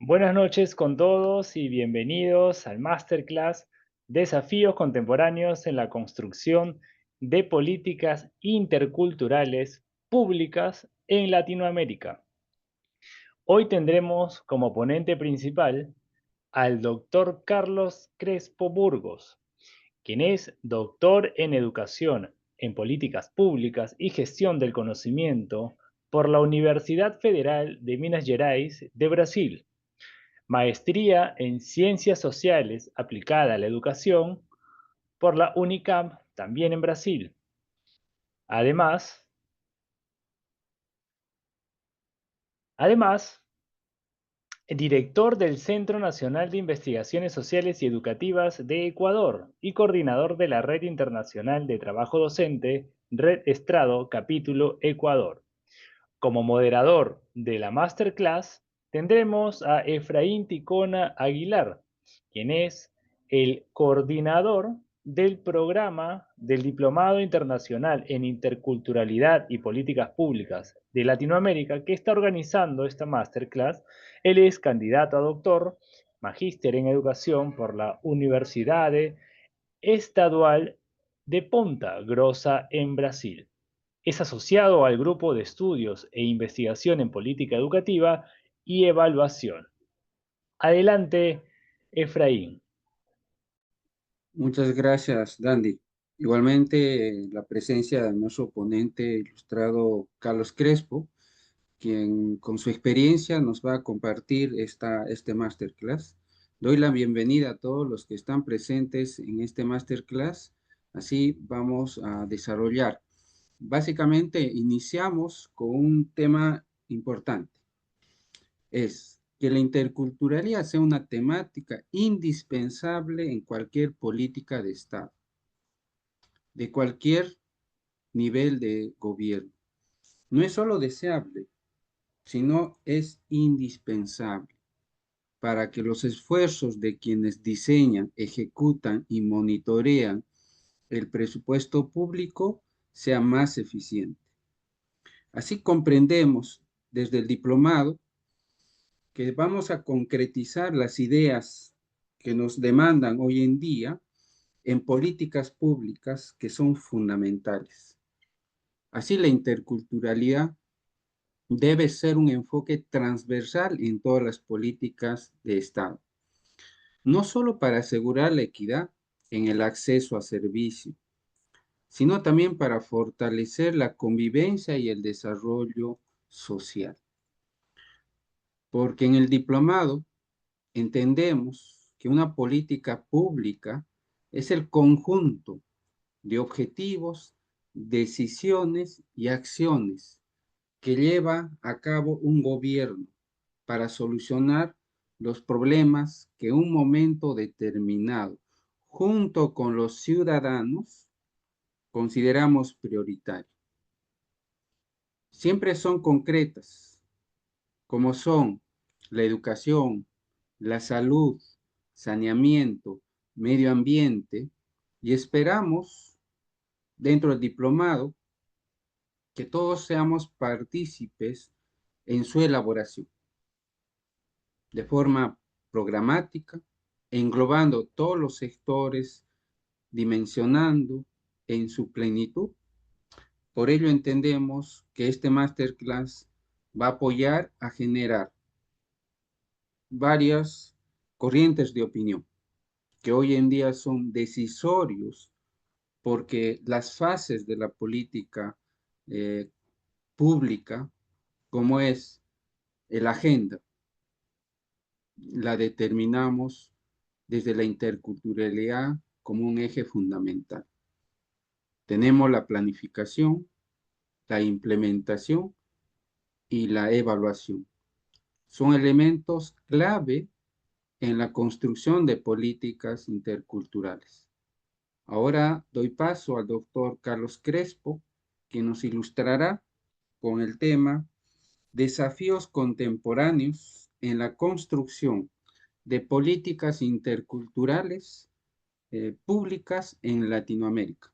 Buenas noches con todos y bienvenidos al Masterclass Desafíos Contemporáneos en la Construcción de Políticas Interculturales Públicas en Latinoamérica. Hoy tendremos como ponente principal al doctor Carlos Crespo Burgos, quien es doctor en Educación en Políticas Públicas y Gestión del Conocimiento por la Universidad Federal de Minas Gerais de Brasil, maestría en Ciencias Sociales aplicada a la educación por la UNICAM, también en Brasil. Además, además, director del Centro Nacional de Investigaciones Sociales y Educativas de Ecuador y coordinador de la Red Internacional de Trabajo Docente, Red Estrado, capítulo Ecuador. Como moderador de la masterclass tendremos a Efraín Ticona Aguilar, quien es el coordinador del programa del Diplomado Internacional en Interculturalidad y Políticas Públicas de Latinoamérica que está organizando esta masterclass. Él es candidato a doctor, magíster en educación por la Universidad Estadual de Ponta Grossa en Brasil. Es asociado al Grupo de Estudios e Investigación en Política Educativa y Evaluación. Adelante, Efraín. Muchas gracias, Dandy. Igualmente, la presencia de nuestro ponente ilustrado Carlos Crespo, quien con su experiencia nos va a compartir este masterclass. Doy la bienvenida a todos los que están presentes en este masterclass. Así vamos a desarrollar. Básicamente, iniciamos con un tema importante. Es que la interculturalidad sea una temática indispensable en cualquier política de Estado, de cualquier nivel de gobierno. No es solo deseable, sino es indispensable para que los esfuerzos de quienes diseñan, ejecutan y monitorean el presupuesto público sea más eficiente. Así comprendemos desde el diplomado que vamos a concretizar las ideas que nos demandan hoy en día en políticas públicas que son fundamentales. Así, la interculturalidad debe ser un enfoque transversal en todas las políticas de Estado, no solo para asegurar la equidad en el acceso a servicios, sino también para fortalecer la convivencia y el desarrollo social. Porque en el diplomado entendemos que una política pública es el conjunto de objetivos, decisiones y acciones que lleva a cabo un gobierno para solucionar los problemas que en un momento determinado, junto con los ciudadanos, consideramos prioritarios. Siempre son concretas, como son la educación, la salud, saneamiento, medio ambiente, y esperamos, dentro del diplomado, que todos seamos partícipes en su elaboración, de forma programática, englobando todos los sectores, dimensionando en su plenitud. Por ello entendemos que este masterclass va a apoyar a generar varias corrientes de opinión que hoy en día son decisorios porque las fases de la política eh, pública, como es la agenda, la determinamos desde la interculturalidad como un eje fundamental. Tenemos la planificación, la implementación y la evaluación. Son elementos clave en la construcción de políticas interculturales. Ahora doy paso al doctor Carlos Crespo, que nos ilustrará con el tema Desafíos contemporáneos en la construcción de políticas interculturales públicas en Latinoamérica.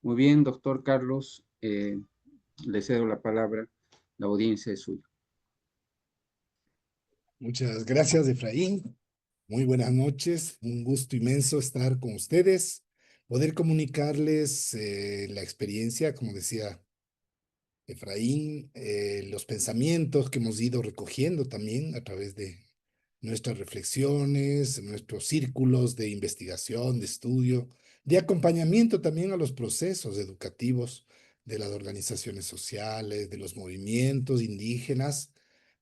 Muy bien, doctor Carlos, le cedo la palabra, la audiencia es suya. Muchas gracias, Efraín. Muy buenas noches. Un gusto inmenso estar con ustedes, poder comunicarles la experiencia, como decía Efraín, los pensamientos que hemos ido recogiendo también a través de nuestras reflexiones, nuestros círculos de investigación, de estudio, de acompañamiento también a los procesos educativos de las organizaciones sociales, de los movimientos indígenas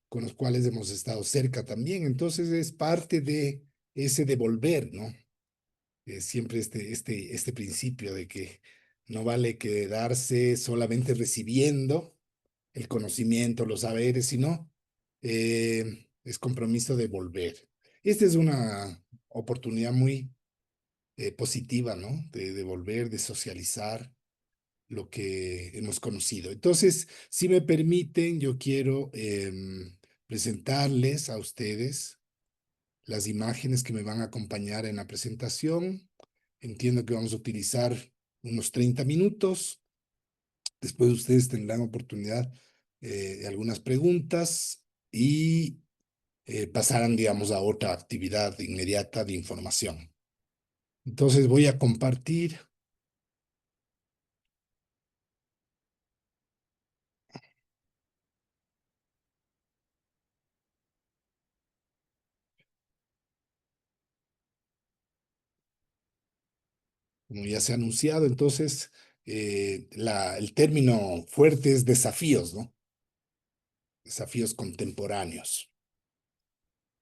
con los cuales hemos estado cerca también. Entonces es parte de ese devolver, ¿no? Siempre este principio de que no vale quedarse solamente recibiendo el conocimiento, los saberes, sino es compromiso de volver. Esta es una oportunidad muy positiva, ¿no? De devolver, de socializar lo que hemos conocido. Entonces, si me permiten, yo quiero presentarles a ustedes las imágenes que me van a acompañar en la presentación. Entiendo que vamos a utilizar unos 30 minutos. Después ustedes tendrán oportunidad de algunas preguntas y pasarán, digamos, a otra actividad inmediata de información. Entonces voy a compartir. Como ya se ha anunciado, entonces el término fuerte es desafíos, ¿no? Desafíos contemporáneos.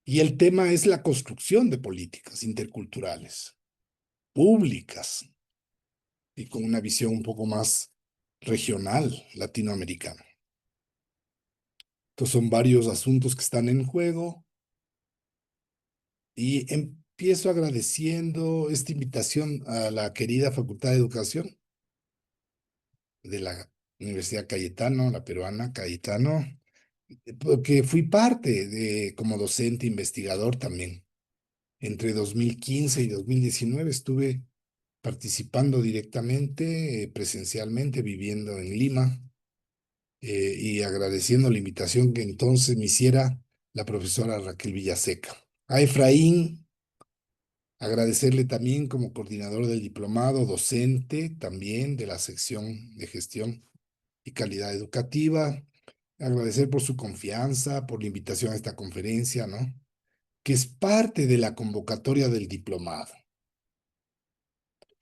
Y el tema es la construcción de políticas interculturales, públicas y con una visión un poco más regional, latinoamericana. Entonces son varios asuntos que están en juego y empiezo agradeciendo esta invitación a la querida Facultad de Educación de la Universidad Cayetano, la peruana Cayetano, porque fui parte de, como docente investigador también. Entre 2015 y 2019 estuve participando directamente, presencialmente, viviendo en Lima, y agradeciendo la invitación que entonces me hiciera la profesora Raquel Villaseca. A Efraín, agradecerle también como coordinador del diplomado, docente también de la sección de gestión y calidad educativa, agradecer por su confianza, por la invitación a esta conferencia, ¿no? Que es parte de la convocatoria del diplomado.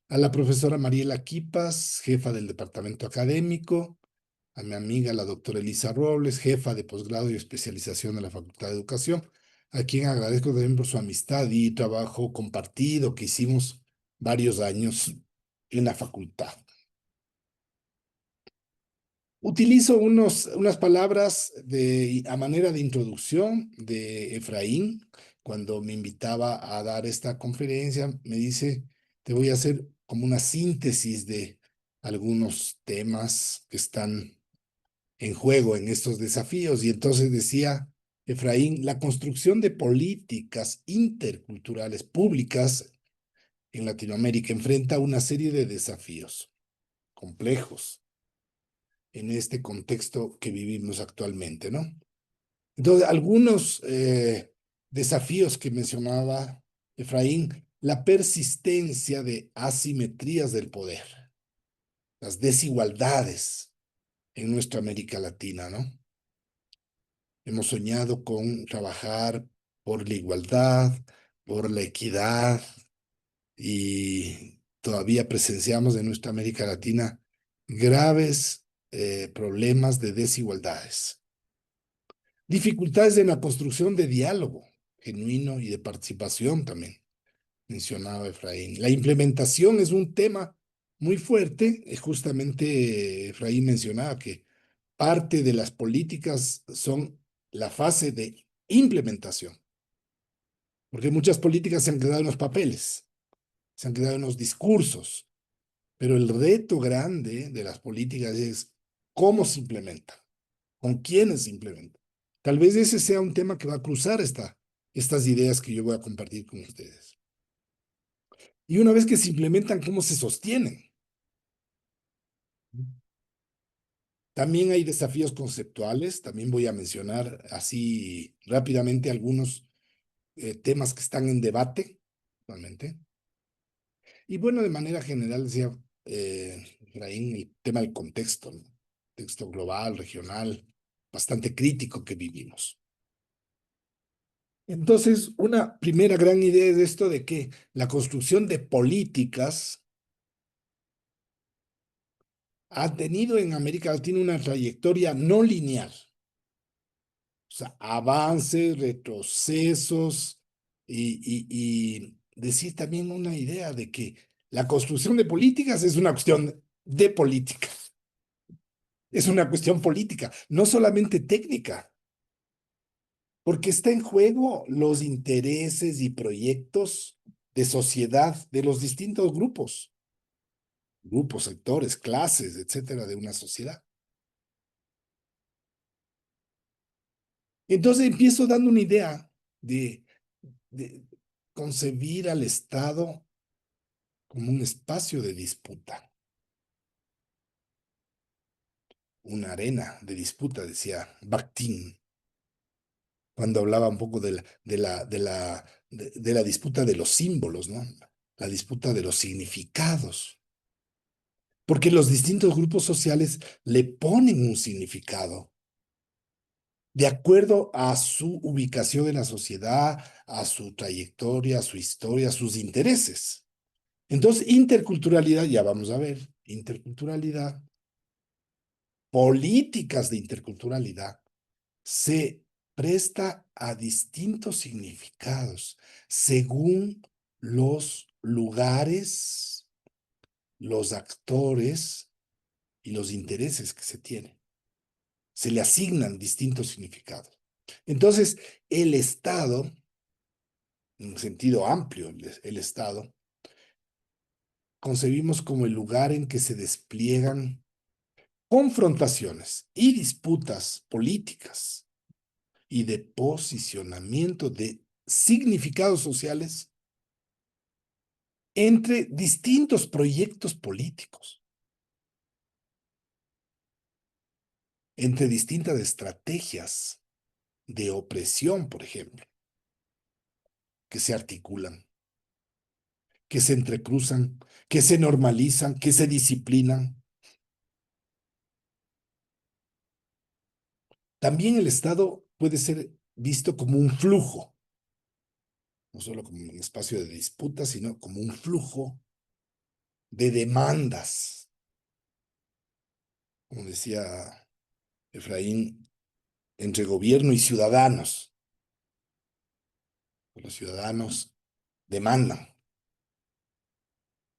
A la profesora Mariela Quipas, jefa del departamento académico, a mi amiga la doctora Elisa Robles, jefa de posgrado y especialización de la Facultad de Educación, a quien agradezco también por su amistad y trabajo compartido que hicimos varios años en la facultad. Utilizo unas palabras a manera de introducción de Efraín. Cuando me invitaba a dar esta conferencia, me dice, te voy a hacer como una síntesis de algunos temas que están en juego en estos desafíos. Y entonces decía Efraín, la construcción de políticas interculturales públicas en Latinoamérica enfrenta una serie de desafíos complejos en este contexto que vivimos actualmente, ¿no? Entonces, algunos desafíos que mencionaba Efraín, la persistencia de asimetrías del poder, las desigualdades en nuestra América Latina, ¿no? Hemos soñado con trabajar por la igualdad, por la equidad, y todavía presenciamos en nuestra América Latina graves problemas de desigualdades. Dificultades en la construcción de diálogo genuino y de participación también, mencionaba Efraín. La implementación es un tema muy fuerte. Justamente Efraín mencionaba que parte de las políticas son la fase de implementación, porque muchas políticas se han quedado en los papeles, se han quedado en los discursos, pero el reto grande de las políticas es cómo se implementa, con quiénes se implementa. Tal vez ese sea un tema que va a cruzar estas ideas que yo voy a compartir con ustedes. Y una vez que se implementan, ¿cómo se sostienen? También hay desafíos conceptuales, también voy a mencionar así rápidamente algunos temas que están en debate actualmente. Y bueno, de manera general, decía Efraín, el tema del contexto, ¿no? Contexto global, regional, bastante crítico que vivimos. Entonces, una primera gran idea es esto de que la construcción de políticas ha tenido en América Latina una trayectoria no lineal. O sea, avances, retrocesos y decir también una idea de que la construcción de políticas es una cuestión de política, es una cuestión política, no solamente técnica, porque está en juego los intereses y proyectos de sociedad de los distintos grupos, sectores, clases, etcétera, de una sociedad. Entonces empiezo dando una idea de concebir al Estado como un espacio de disputa, una arena de disputa, decía Bakhtin, cuando hablaba un poco de la disputa de los símbolos, ¿no? La disputa de los significados, porque los distintos grupos sociales le ponen un significado de acuerdo a su ubicación en la sociedad, a su trayectoria, a su historia, a sus intereses. Entonces, interculturalidad, ya vamos a ver, interculturalidad, políticas de interculturalidad, se presta a distintos significados según los lugares, los actores y los intereses que se tienen. Se le asignan distintos significados. Entonces, el Estado, en un sentido amplio, el Estado, concebimos como el lugar en que se despliegan confrontaciones y disputas políticas y de posicionamiento de significados sociales entre distintos proyectos políticos, entre distintas estrategias de opresión, por ejemplo, que se articulan, que se entrecruzan, que se normalizan, que se disciplinan. También el Estado puede ser visto como un flujo, no solo como un espacio de disputa, sino como un flujo de demandas, como decía Efraín, entre gobierno y ciudadanos. Los ciudadanos demandan.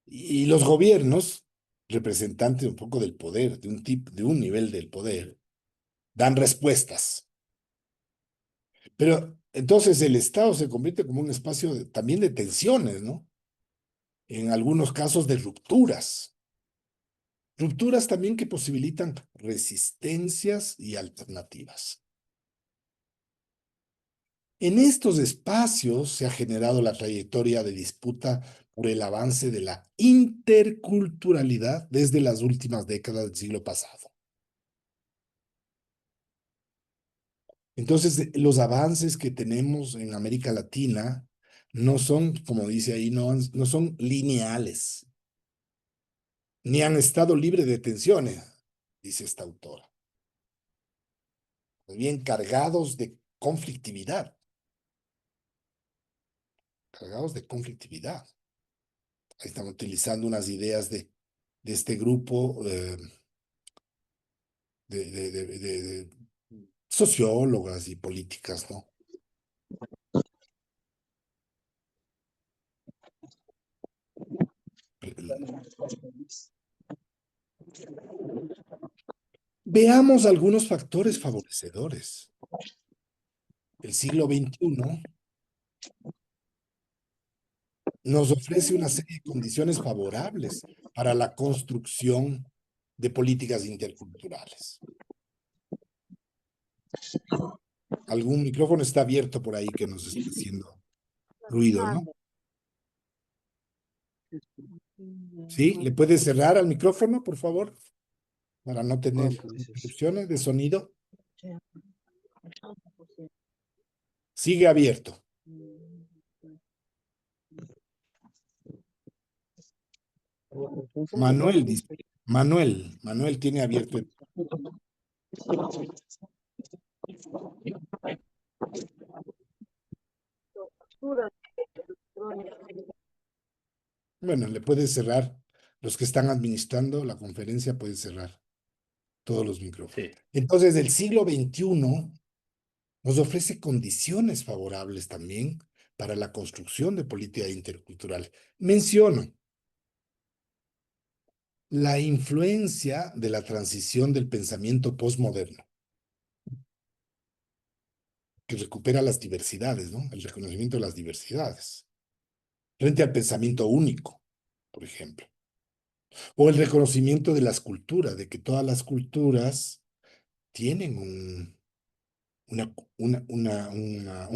Y los gobiernos, representantes un poco del poder, de un nivel del poder, dan respuestas. Pero entonces el Estado se convierte como un espacio también de tensiones, ¿no? En algunos casos de rupturas. Rupturas también que posibilitan resistencias y alternativas. En estos espacios se ha generado la trayectoria de disputa por el avance de la interculturalidad desde las últimas décadas del siglo pasado. Entonces, los avances que tenemos en América Latina no son, como dice ahí, no son lineales, ni han estado libres de tensiones, dice esta autora. Bien cargados de conflictividad, cargados de conflictividad. Ahí están utilizando unas ideas de este grupo de sociólogas y políticas, ¿no? Veamos algunos factores favorecedores. El siglo XXI nos ofrece una serie de condiciones favorables para la construcción de políticas interculturales. Algún micrófono está abierto por ahí que nos está haciendo ruido, ¿no? ¿Sí? ¿Le puede cerrar al micrófono, por favor? para no tener interrupciones de sonido. Sigue abierto. Manuel dice. Manuel tiene abierto. Bueno, le puede cerrar. Los que están administrando la conferencia pueden cerrar todos los micrófonos. Sí, Entonces, el siglo XXI nos ofrece condiciones favorables también para la construcción de política intercultural. Menciono la influencia de la transición del pensamiento postmoderno, que recupera las diversidades, ¿no? El reconocimiento de las diversidades, frente al pensamiento único, por ejemplo, o el reconocimiento de las culturas, de que todas las culturas tienen un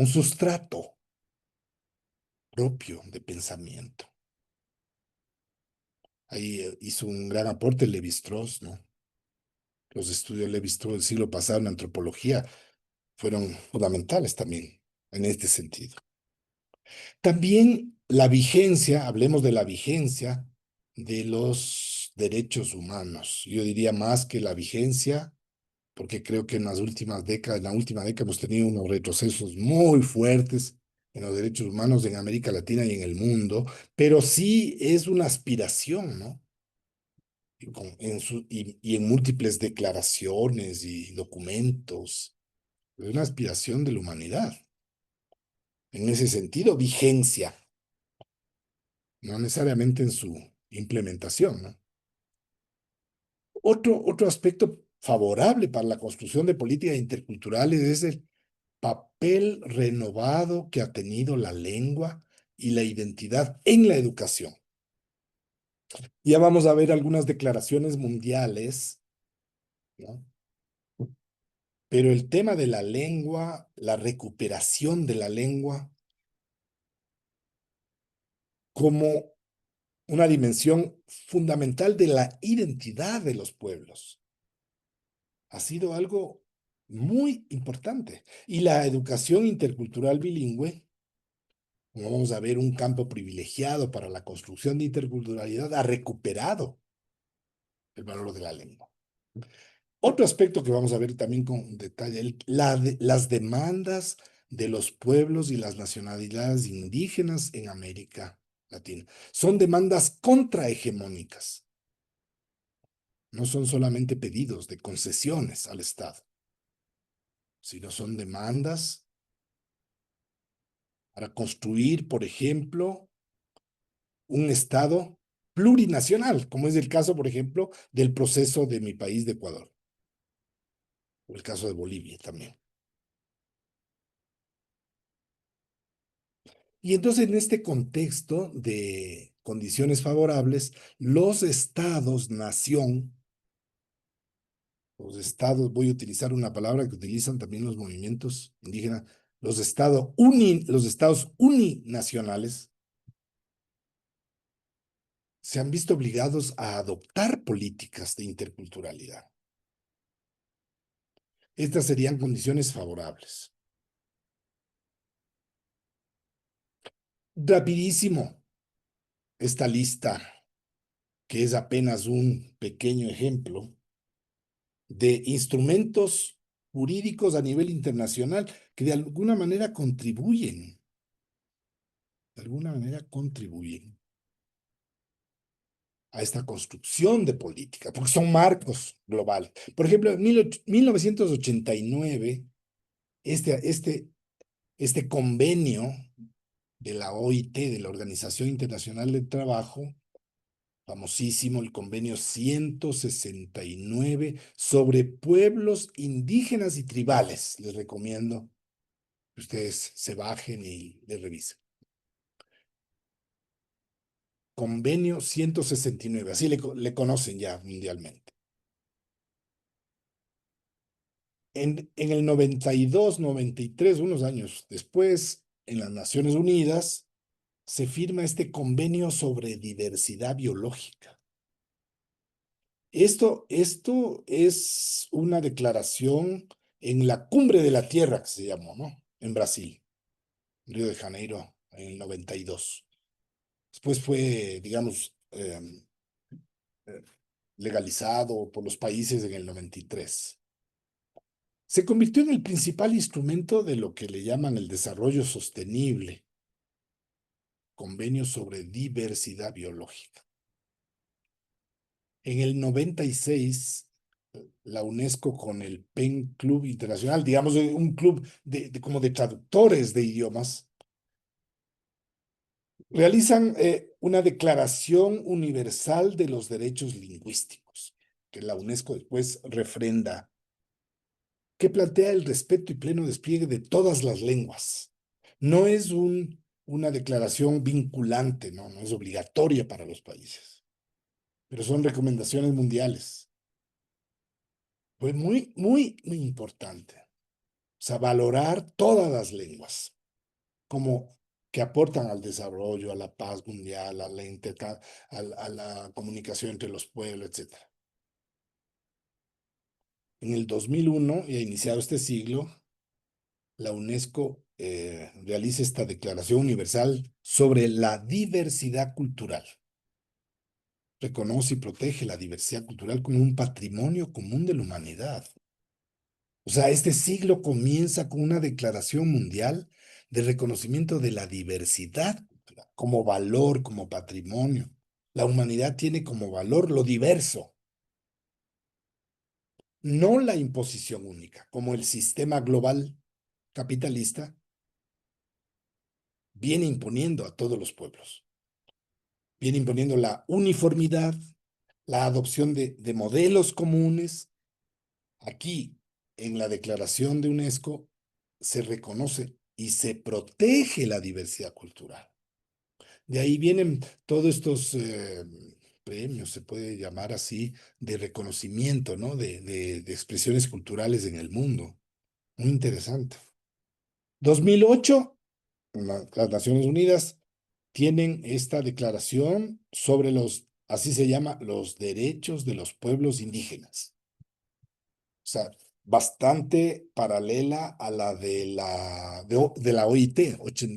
sustrato propio de pensamiento. Ahí hizo un gran aporte Levi-Strauss, ¿no? Los estudios de Levi-Strauss del siglo pasado en antropología fueron fundamentales también en este sentido. También la vigencia, hablemos de la vigencia de los derechos humanos. Yo diría más que la vigencia, porque creo que en las últimas décadas, en la última década hemos tenido unos retrocesos muy fuertes en los derechos humanos en América Latina y en el mundo, pero sí es una aspiración, ¿no? Y en múltiples declaraciones y documentos, es una aspiración de la humanidad. En ese sentido, vigencia, no necesariamente en su implementación, ¿no? Otro aspecto favorable para la construcción de políticas interculturales es el papel renovado que ha tenido la lengua y la identidad en la educación. Ya vamos a ver algunas declaraciones mundiales, ¿no? Pero el tema de la lengua, la recuperación de la lengua como una dimensión fundamental de la identidad de los pueblos ha sido algo muy importante. Y la educación intercultural bilingüe, como vamos a ver, un campo privilegiado para la construcción de interculturalidad, ha recuperado el valor de la lengua. Otro aspecto que vamos a ver también con detalle, las demandas de los pueblos y las nacionalidades indígenas en América Latina. Son demandas contrahegemónicas. No son solamente pedidos de concesiones al Estado, sino son demandas para construir, por ejemplo, un Estado plurinacional, como es el caso, por ejemplo, del proceso de mi país de Ecuador, o el caso de Bolivia también. Y entonces, en este contexto de condiciones favorables, los estados, voy a utilizar una palabra que utilizan también los movimientos indígenas, los estados uninacionales se han visto obligados a adoptar políticas de interculturalidad. Estas serían condiciones favorables. Rapidísimo, esta lista, que es apenas un pequeño ejemplo de instrumentos jurídicos a nivel internacional que de alguna manera contribuyen a esta construcción de política, porque son marcos globales. Por ejemplo, en 1989, este convenio de la OIT, de la Organización Internacional del Trabajo, famosísimo, el convenio 169 sobre pueblos indígenas y tribales. Les recomiendo que ustedes se bajen y le revisen. Convenio 169, así le conocen ya mundialmente. En el 92, 93, unos años después, en las Naciones Unidas, se firma este convenio sobre diversidad biológica. Esto es una declaración en la Cumbre de la Tierra, que se llamó, ¿no? En Brasil, Río de Janeiro, en el 92. Después fue, digamos, legalizado por los países en el 93. Se convirtió en el principal instrumento de lo que le llaman el desarrollo sostenible, convenio sobre diversidad biológica. En el 96, la UNESCO con el PEN Club Internacional, digamos, un club como de traductores de idiomas, realizan una declaración universal de los derechos lingüísticos, que la UNESCO después refrenda, que plantea el respeto y pleno despliegue de todas las lenguas. No es una declaración vinculante, ¿no? No es obligatoria para los países, pero son recomendaciones mundiales. Fue muy, muy, muy importante. O sea, valorar todas las lenguas como que aportan al desarrollo, a la paz mundial, a la comunicación entre los pueblos, etc. En el 2001, y ha iniciado este siglo, la UNESCO realiza esta Declaración Universal sobre la diversidad cultural. Reconoce y protege la diversidad cultural como un patrimonio común de la humanidad. O sea, este siglo comienza con una declaración mundial de reconocimiento de la diversidad como valor, como patrimonio. La humanidad tiene como valor lo diverso, no la imposición única, como el sistema global capitalista viene imponiendo a todos los pueblos. Viene imponiendo la uniformidad, la adopción de modelos comunes. Aquí, en la declaración de UNESCO, se reconoce y se protege la diversidad cultural. De ahí vienen todos estos premios, se puede llamar así, de reconocimiento, ¿no? De expresiones culturales en el mundo. Muy interesante. 2008, las Naciones Unidas tienen esta declaración sobre así se llama, los derechos de los pueblos indígenas. O sea, bastante paralela a la de la OIT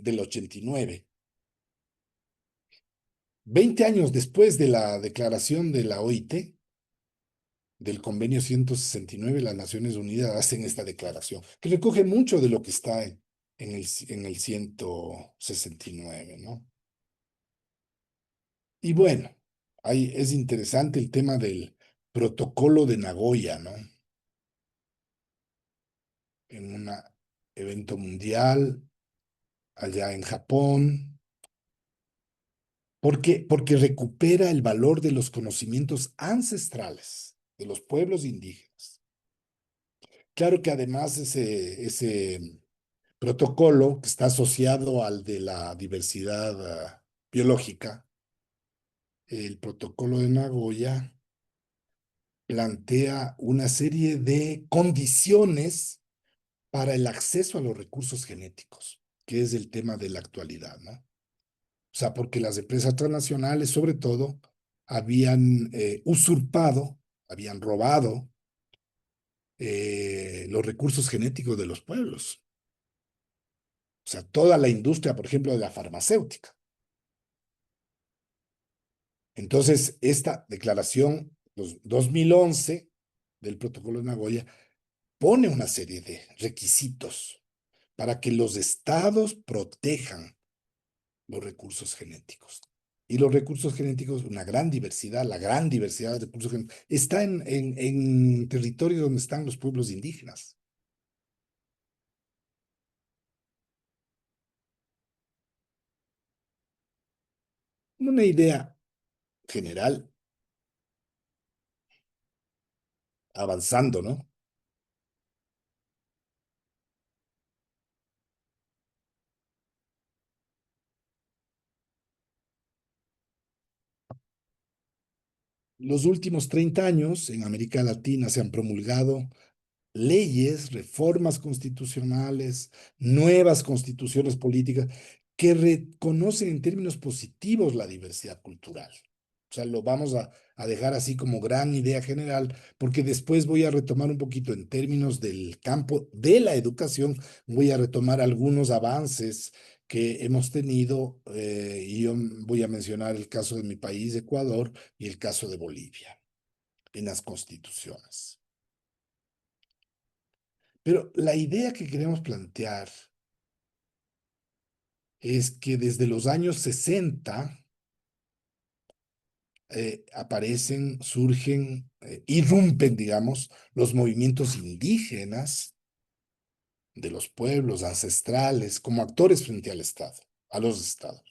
del 89. 20 años después de la declaración de la OIT, del convenio 169, las Naciones Unidas hacen esta declaración, que recoge mucho de lo que está en el 169, ¿no? Y bueno, ahí es interesante el tema del protocolo de Nagoya, ¿no? En un evento mundial allá en Japón. Porque recupera el valor de los conocimientos ancestrales de los pueblos indígenas. Claro que además ese protocolo que está asociado al de la diversidad biológica, el protocolo de Nagoya plantea una serie de condiciones para el acceso a los recursos genéticos, que es el tema de la actualidad, ¿no? O sea, porque las empresas transnacionales, sobre todo, habían usurpado, habían robado los recursos genéticos de los pueblos. O sea, toda la industria, por ejemplo, de la farmacéutica. Entonces, esta declaración, 2011, del Protocolo de Nagoya, pone una serie de requisitos para que los estados protejan los recursos genéticos. Y los recursos genéticos, una gran diversidad, la gran diversidad de recursos genéticos, está en territorios donde están los pueblos indígenas. Una idea general, avanzando, ¿no? Los últimos 30 años en América Latina se han promulgado leyes, reformas constitucionales, nuevas constituciones políticas que reconocen en términos positivos la diversidad cultural. O sea, lo vamos a dejar así como gran idea general, porque después voy a retomar un poquito en términos del campo de la educación, voy a retomar algunos avances que hemos tenido, y yo voy a mencionar el caso de mi país, Ecuador, y el caso de Bolivia, en las constituciones. Pero la idea que queremos plantear es que desde los años 60 aparecen, surgen, irrumpen, digamos, los movimientos indígenas de los pueblos ancestrales como actores frente al Estado, a los estados.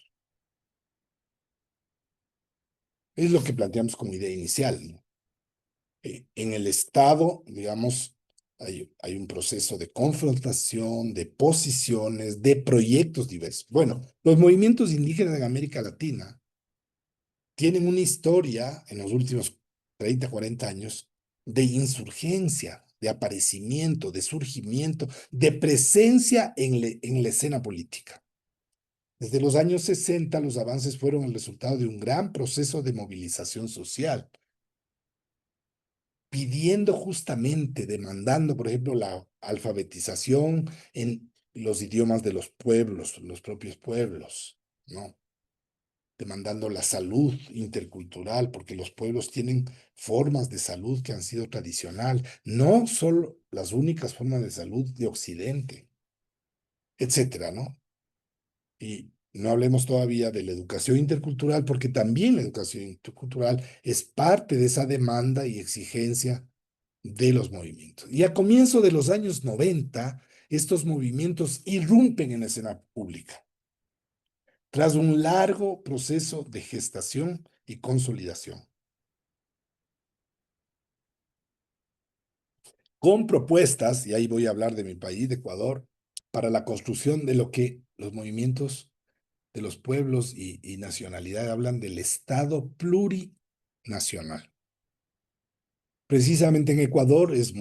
Es lo que planteamos como idea inicial, ¿no? En el Estado, digamos, hay un proceso de confrontación, de posiciones, de proyectos diversos. Bueno, los movimientos indígenas en América Latina tienen una historia en los últimos 30, 40 años de insurgencia, de aparecimiento, de surgimiento, de presencia en la escena política. Desde los años 60, los avances fueron el resultado de un gran proceso de movilización social, pidiendo justamente, demandando, por ejemplo, la alfabetización en los idiomas de los propios pueblos, ¿no? Demandando la salud intercultural, porque los pueblos tienen formas de salud que han sido tradicional, no solo las únicas formas de salud de Occidente, etcétera, ¿no? Y no hablemos todavía de la educación intercultural, porque también la educación intercultural es parte de esa demanda y exigencia de los movimientos. Y a comienzo de los años 90, estos movimientos irrumpen en la escena pública tras un largo proceso de gestación y consolidación, con propuestas, y ahí voy a hablar de mi país, de Ecuador, para la construcción de lo que los movimientos de los pueblos y nacionalidad hablan del Estado plurinacional. Precisamente en Ecuador es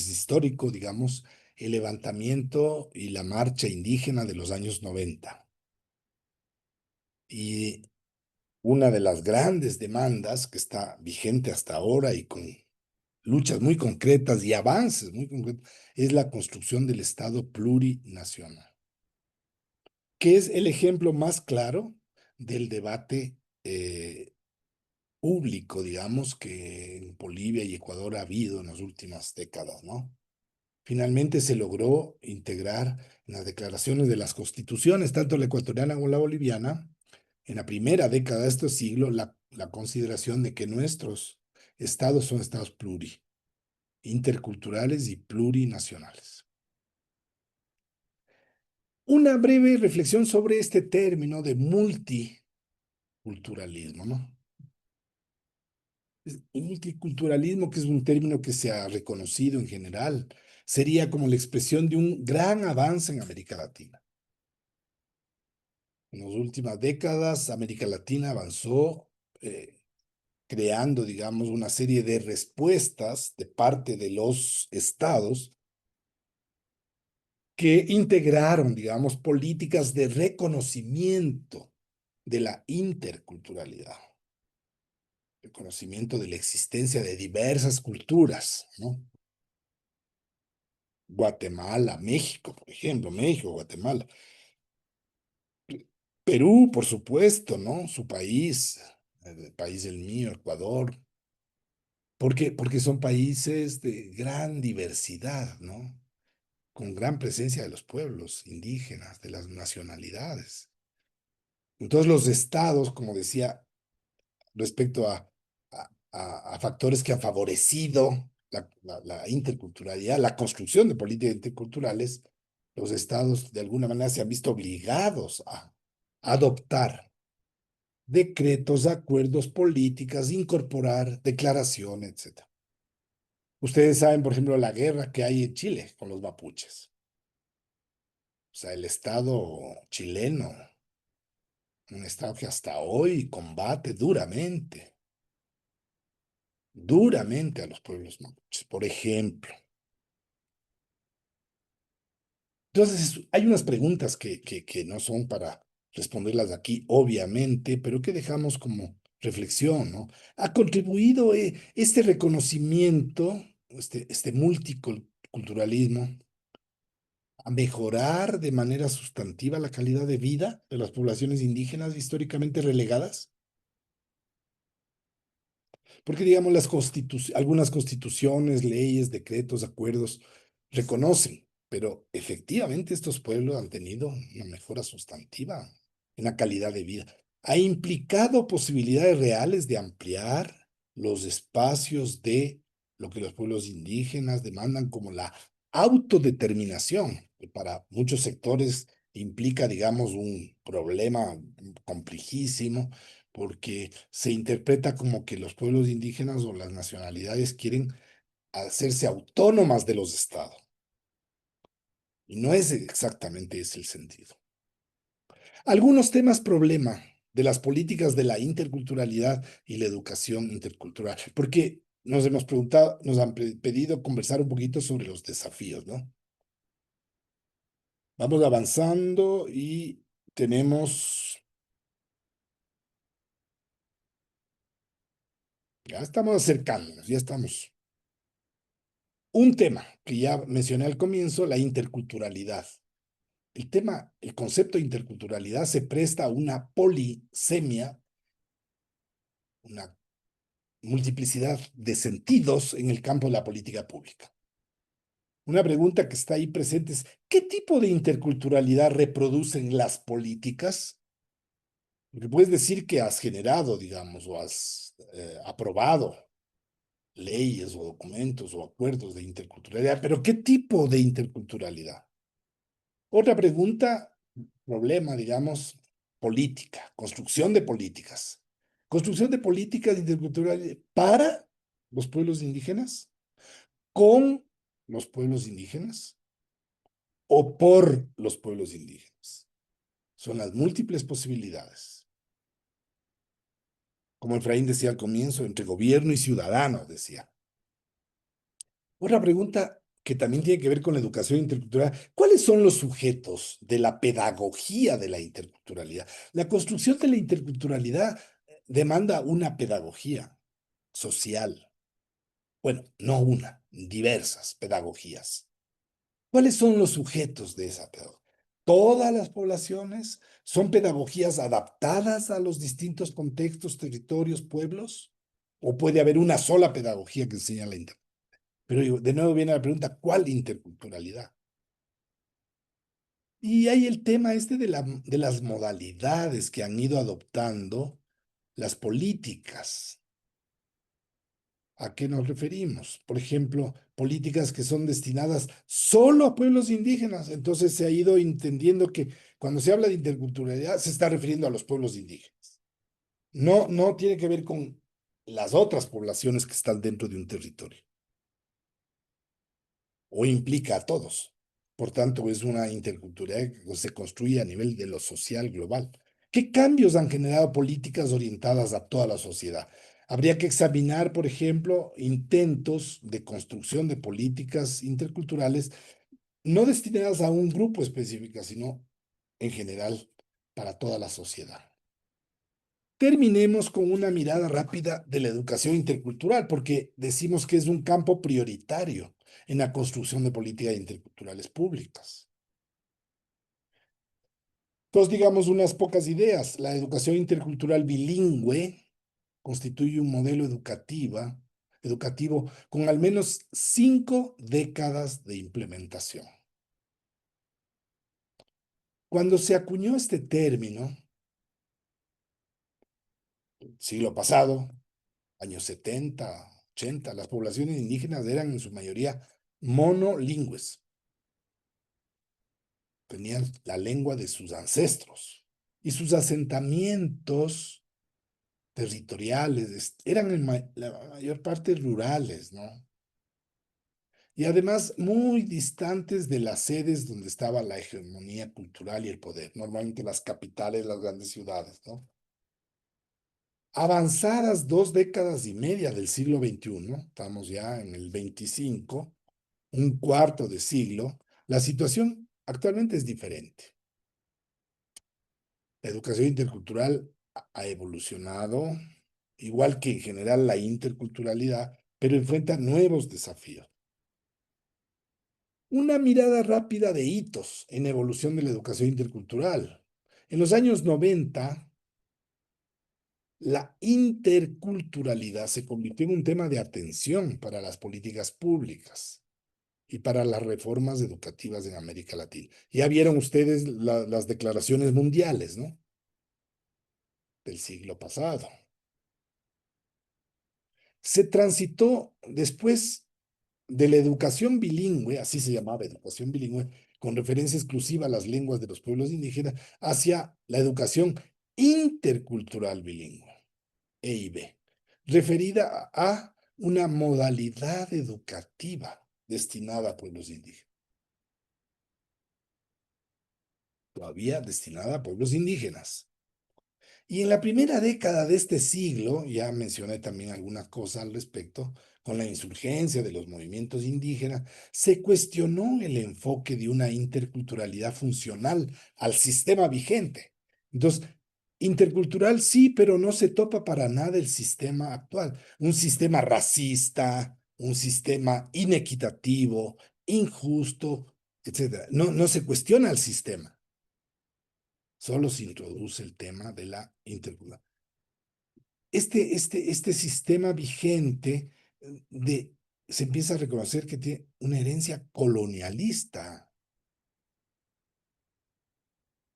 histórico, digamos, el levantamiento y la marcha indígena de los años 90. Y una de las grandes demandas que está vigente hasta ahora y con luchas muy concretas y avances muy concretos es la construcción del Estado plurinacional, que es el ejemplo más claro del debate público, digamos, que en Bolivia y Ecuador ha habido en las últimas décadas, ¿no? Finalmente se logró integrar en las declaraciones de las constituciones, tanto la ecuatoriana como la boliviana, en la primera década de este siglo, la consideración de que nuestros estados son estados interculturales y plurinacionales. Una breve reflexión sobre este término de multiculturalismo, ¿no? El multiculturalismo, que es un término que se ha reconocido en general, sería como la expresión de un gran avance en América Latina. En las últimas décadas, América Latina avanzó creando, digamos, una serie de respuestas de parte de los estados que integraron, digamos, políticas de reconocimiento de la interculturalidad, reconocimiento de la existencia de diversas culturas, ¿no? Guatemala, México, por ejemplo, México, Guatemala. Perú, por supuesto, ¿no? Su país, el país del mío, Ecuador, porque son países de gran diversidad, ¿no? Con gran presencia de los pueblos indígenas, de las nacionalidades. Entonces los estados, como decía, respecto a factores que han favorecido la interculturalidad, la construcción de políticas interculturales, los estados de alguna manera se han visto obligados a adoptar decretos, acuerdos, políticas, incorporar declaraciones, etcétera. Ustedes saben, por ejemplo, la guerra que hay en Chile con los mapuches. O sea, el Estado chileno, un Estado que hasta hoy combate duramente a los pueblos mapuches, por ejemplo. Entonces, hay unas preguntas que no son para responderlas aquí, obviamente, pero que dejamos como reflexión, ¿no? Ha contribuido este reconocimiento, este multiculturalismo, a mejorar de manera sustantiva la calidad de vida de las poblaciones indígenas históricamente relegadas. Porque, digamos, algunas constituciones, leyes, decretos, acuerdos reconocen, pero efectivamente estos pueblos han tenido una mejora sustantiva en la calidad de vida. Ha implicado posibilidades reales de ampliar los espacios de lo que los pueblos indígenas demandan como la autodeterminación, que para muchos sectores implica, digamos, un problema complejísimo porque se interpreta como que los pueblos indígenas o las nacionalidades quieren hacerse autónomas de los estados. Y no es exactamente ese el sentido. Algunos temas problema de las políticas de la interculturalidad y la educación intercultural, porque nos hemos preguntado, nos han pedido conversar un poquito sobre los desafíos, ¿no? Vamos avanzando y tenemos, ya estamos acercándonos, ya estamos. Un tema que ya mencioné al comienzo, la interculturalidad. El concepto de interculturalidad se presta a una polisemia, una multiplicidad de sentidos en el campo de la política pública. Una pregunta que está ahí presente es, ¿qué tipo de interculturalidad reproducen las políticas? Porque puedes decir que has generado, digamos, o has aprobado leyes o documentos o acuerdos de interculturalidad, pero ¿qué tipo de interculturalidad? Otra pregunta, problema, digamos, política, construcción de políticas. Construcción de políticas interculturales para los pueblos indígenas, con los pueblos indígenas o por los pueblos indígenas. Son las múltiples posibilidades. Como Efraín decía al comienzo, entre gobierno y ciudadano, decía. Otra pregunta que también tiene que ver con la educación intercultural. ¿Cuáles son los sujetos de la pedagogía de la interculturalidad? La construcción de la interculturalidad demanda una pedagogía social. Bueno, no una, diversas pedagogías. ¿Cuáles son los sujetos de esa pedagogía? Todas las poblaciones son pedagogías adaptadas a los distintos contextos, territorios, pueblos, o puede haber una sola pedagogía que enseña la interculturalidad. Pero de nuevo viene la pregunta, ¿cuál interculturalidad? Y hay el tema este de las modalidades que han ido adoptando las políticas. ¿A qué nos referimos? Por ejemplo, políticas que son destinadas solo a pueblos indígenas. Entonces se ha ido entendiendo que cuando se habla de interculturalidad se está refiriendo a los pueblos indígenas. No, no tiene que ver con las otras poblaciones que están dentro de un territorio. O implica a todos. Por tanto, es una interculturalidad que se construye a nivel de lo social global. ¿Qué cambios han generado políticas orientadas a toda la sociedad? Habría que examinar, por ejemplo, intentos de construcción de políticas interculturales no destinadas a un grupo específico, sino en general para toda la sociedad. Terminemos con una mirada rápida de la educación intercultural, porque decimos que es un campo prioritario en la construcción de políticas interculturales públicas. Entonces, digamos unas pocas ideas. La educación intercultural bilingüe constituye un modelo educativo con al menos 5 décadas de implementación. Cuando se acuñó este término, siglo pasado, años 70, 80, las poblaciones indígenas eran en su mayoría monolingües. Tenían la lengua de sus ancestros y sus asentamientos territoriales eran en la mayor parte rurales, ¿no? Y además muy distantes de las sedes donde estaba la hegemonía cultural y el poder, normalmente las capitales, las grandes ciudades, ¿no? Avanzadas 2 décadas y media del siglo XXI, estamos ya en el 25, un cuarto de siglo, la situación actualmente es diferente. La educación intercultural ha evolucionado, igual que en general la interculturalidad, pero enfrenta nuevos desafíos. Una mirada rápida de hitos en evolución de la educación intercultural. En los años 90, la interculturalidad se convirtió en un tema de atención para las políticas públicas y para las reformas educativas en América Latina. Ya vieron ustedes las declaraciones mundiales, ¿no? Del siglo pasado. Se transitó después de la educación bilingüe, así se llamaba educación bilingüe, con referencia exclusiva a las lenguas de los pueblos indígenas, hacia la educación intercultural bilingüe, EIB, referida a una modalidad educativa destinada a pueblos indígenas. Todavía destinada a pueblos indígenas. Y en la primera década de este siglo, ya mencioné también algunas cosas al respecto, con la insurgencia de los movimientos indígenas, se cuestionó el enfoque de una interculturalidad funcional al sistema vigente. Entonces, intercultural sí, pero no se topa para nada el sistema actual. Un sistema racista, un sistema inequitativo, injusto, etcétera. No, no se cuestiona el sistema. Solo se introduce el tema de la interculturalidad. Este sistema vigente se empieza a reconocer que tiene una herencia colonialista.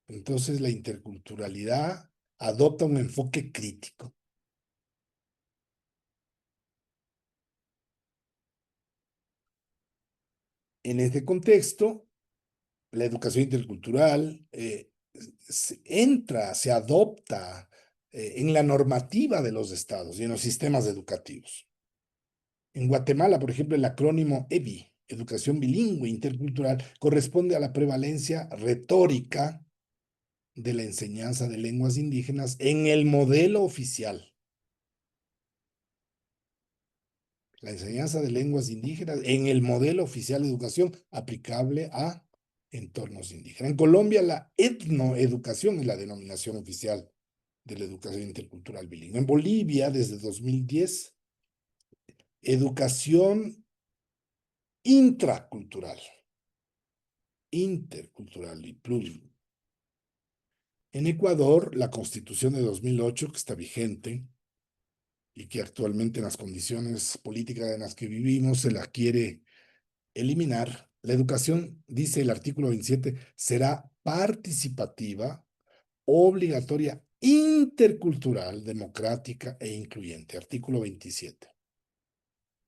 Entonces la interculturalidad adopta un enfoque crítico. En este contexto, la educación intercultural se adopta en la normativa de los estados y en los sistemas educativos. En Guatemala, por ejemplo, el acrónimo EBI, Educación Bilingüe Intercultural, corresponde a la prevalencia retórica de la enseñanza de lenguas indígenas en el modelo oficial. La enseñanza de lenguas indígenas en el modelo oficial de educación aplicable a entornos indígenas. En Colombia, la etnoeducación es la denominación oficial de la educación intercultural bilingüe. En Bolivia, desde 2010, educación intracultural, intercultural y plural. En Ecuador, la Constitución de 2008, que está vigente y que actualmente en las condiciones políticas en las que vivimos se la quiere eliminar, la educación, dice el artículo 27, será participativa, obligatoria, intercultural, democrática e incluyente. Artículo 27.